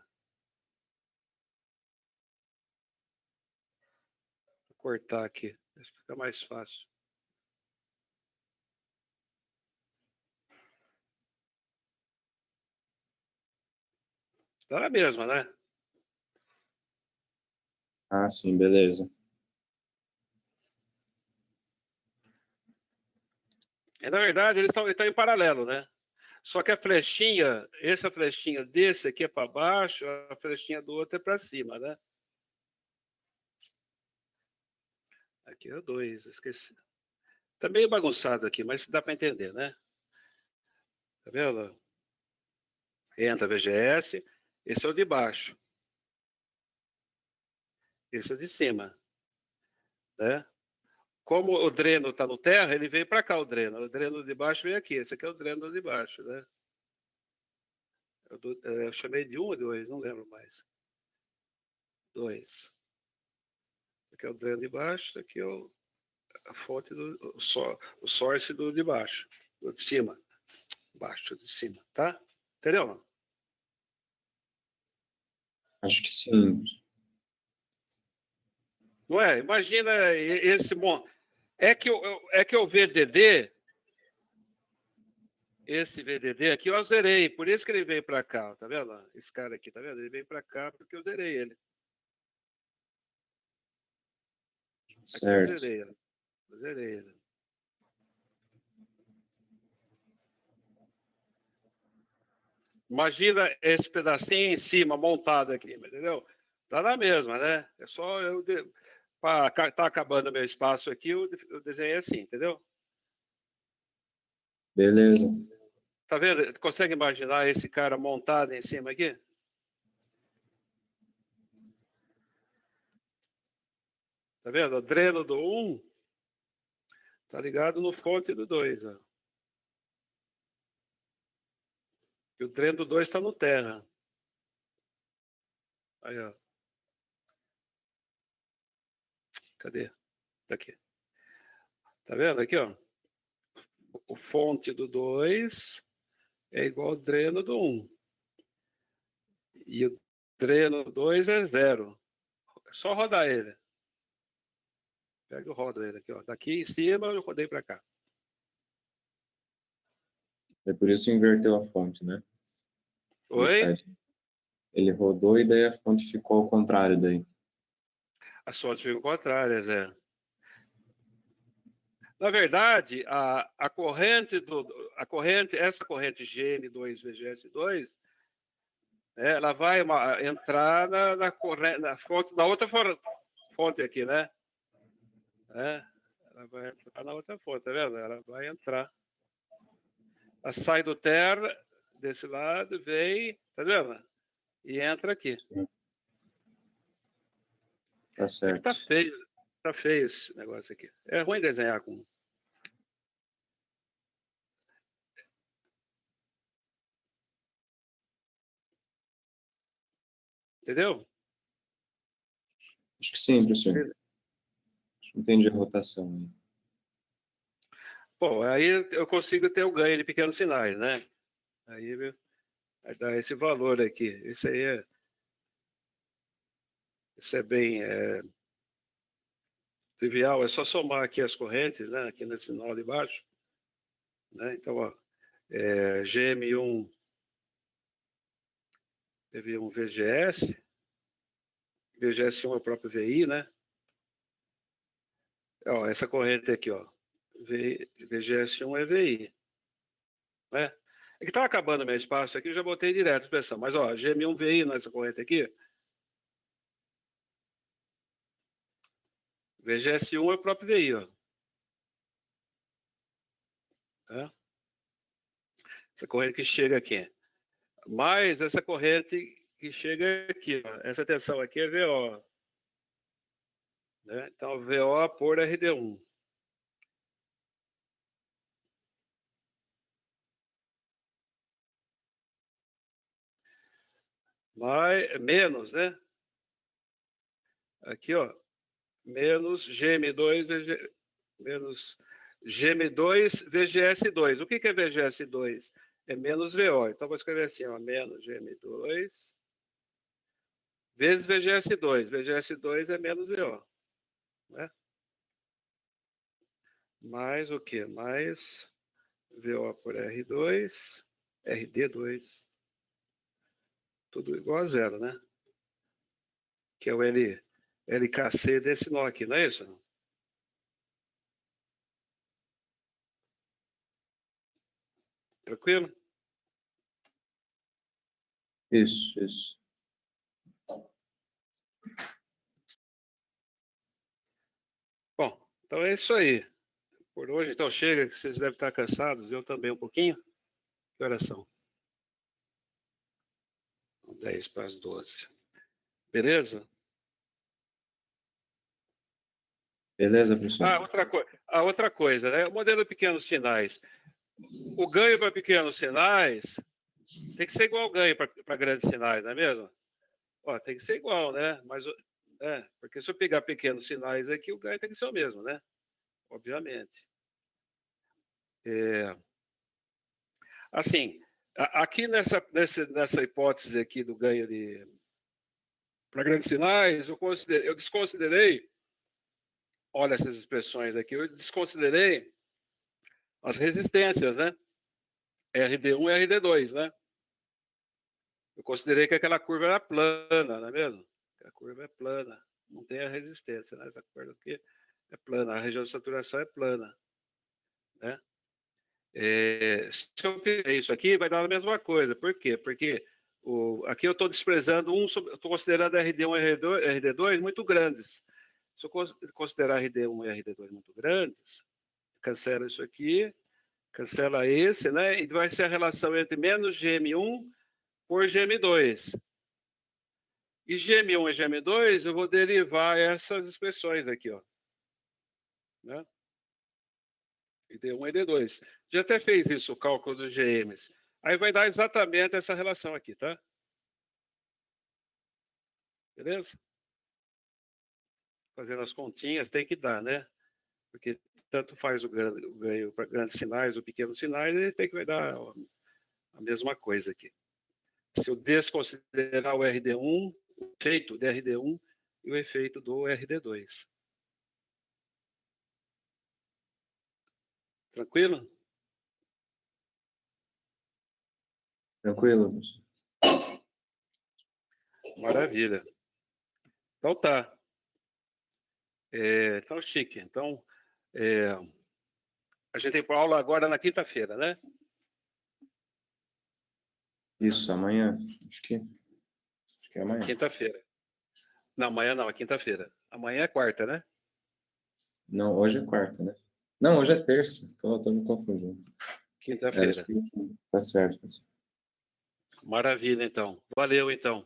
Vou cortar aqui. Acho que fica mais fácil. Dá na mesma, né? Ah, sim, beleza. E, na verdade, eles estão em paralelo, né? Só que a flechinha, essa flechinha desse aqui é para baixo, a flechinha do outro é para cima, né? Aqui é o 2, esqueci. Tá meio bagunçado aqui, mas dá para entender, né? Tá vendo? Entra VGS, esse é o de baixo. Esse é o de cima. Né? Como o dreno está no terra, ele veio para cá, o dreno de baixo veio aqui. Esse aqui é o dreno de baixo, né? Eu chamei de 1 ou 2, não lembro mais. 2. Esse aqui é o dreno de baixo, esse aqui é a fonte o source do de baixo, do de cima. Baixo, de cima, tá? Entendeu? Acho que sim. Não é? Imagina esse monte. É que o VDD, esse VDD aqui eu zerei, por isso que ele veio para cá, tá vendo? Esse cara aqui, tá vendo? Ele veio para cá porque eu zerei ele. Certo. Eu zerei ele. Imagina esse pedacinho em cima, montado aqui, entendeu? Tá na mesma, né? É só tá acabando meu espaço aqui, eu desenhei assim, entendeu? Beleza. Tá vendo? Consegue imaginar esse cara montado em cima aqui? Tá vendo? O dreno do 1 tá ligado no fonte do 2. Ó. E o dreno do 2 está no terra. Aí, ó. Cadê? Tá aqui. Tá vendo aqui, ó? O fonte do 2 é igual ao dreno do 1. E o dreno do 2 é 0. É só rodar ele. Pega e roda ele aqui, ó. Daqui em cima eu rodei para cá. É por isso que inverteu a fonte, né? Oi? Ele rodou e daí a fonte ficou ao contrário daí. A fonte fica ao contrário, Zé. Na verdade, a corrente, essa corrente GM2 VGS2, ela vai entrar na fonte, na outra fonte aqui, né? Ela vai entrar na outra fonte, tá vendo? Ela vai entrar. Ela sai do terra, desse lado, vem, tá vendo? E entra aqui. Sim. Tá certo. Tá feio esse negócio aqui. É ruim desenhar com... Entendeu? Acho que sim, professor. Entendi a rotação aí. Bom, aí eu consigo ter o ganho de pequenos sinais, né? Aí vai dar esse valor aqui. Isso aí isso é bem trivial, é só somar aqui as correntes, né? Aqui nesse nó de baixo. Né? Então, ó, GM1 teve um VGS, VGS1 é o próprio VI, né? Ó, essa corrente aqui, ó, VGS1 é VI. Né? É que estava acabando meu espaço aqui, eu já botei direto a expressão, mas ó, GM1 VI nessa corrente aqui, VGS1 é o próprio VI, ó. Essa corrente que chega aqui. Mais essa corrente que chega aqui, ó. Essa tensão aqui é VO. Né? Então, VO por RD1. Menos, né? Aqui, ó. Menos GM2, menos GM2 VGS2. O que é VGS2? É menos VO. Então, vou escrever assim, ó, menos GM2 vezes VGS2. VGS2 é menos VO. Né? Mais o quê? Mais VO por R2, RD2. Tudo igual a zero, né? Que é o LKC desse nó aqui, não é isso? Tranquilo? Isso. Bom, então é isso aí. Por hoje, então chega, que vocês devem estar cansados, eu também um pouquinho. Que horas são? 10 para as 12. Beleza? Beleza, professor? Outra coisa, né? O modelo de pequenos sinais. O ganho para pequenos sinais tem que ser igual ao ganho para grandes sinais, não é mesmo? Ó, tem que ser igual, né? Mas, porque se eu pegar pequenos sinais aqui, o ganho tem que ser o mesmo, né? Obviamente. Assim, aqui nessa hipótese aqui do ganho para grandes sinais, eu desconsiderei, olha essas expressões aqui, eu desconsiderei as resistências, né? RD1 e RD2, né? Eu considerei que aquela curva era plana, não é mesmo? A curva é plana, não tem a resistência, né? Essa curva aqui é plana, a região de saturação é plana, né? Se eu fizer isso aqui, vai dar a mesma coisa. Por quê? Porque aqui eu estou desprezando estou considerando RD1 e RD2 muito grandes. Se eu considerar RD1 e RD2 muito grandes, cancela isso aqui, cancela esse, né? E vai ser a relação entre menos GM1 por GM2. E GM1 e GM2, eu vou derivar essas expressões aqui, ó. Né? ID1 e ID2. Já até fez isso, o cálculo dos GMs. Aí vai dar exatamente essa relação aqui, tá? Beleza? Fazendo as continhas, tem que dar, né? Porque tanto faz o ganho para grandes sinais ou pequenos sinais, ele vai dar a mesma coisa aqui. Se eu desconsiderar o RD1, o efeito do RD1 e o efeito do RD2. Tranquilo? Tranquilo, professor. Maravilha. Então tá. Então, chique. Então, A gente tem aula agora na quinta-feira, né? Isso, amanhã. Acho que é amanhã. Quinta-feira. Não, amanhã não, é quinta-feira. Amanhã é quarta, né? Não, hoje é quarta, né? Não, hoje é terça. Tô me confundindo. Quinta-feira. Tá certo. Maravilha, então. Valeu, então.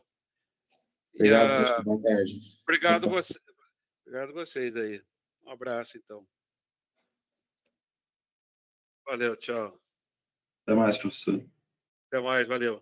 Obrigado, pessoal. Boa tarde. Obrigado a vocês aí. Um abraço, então. Valeu, tchau. Até mais, professor. Até mais, valeu.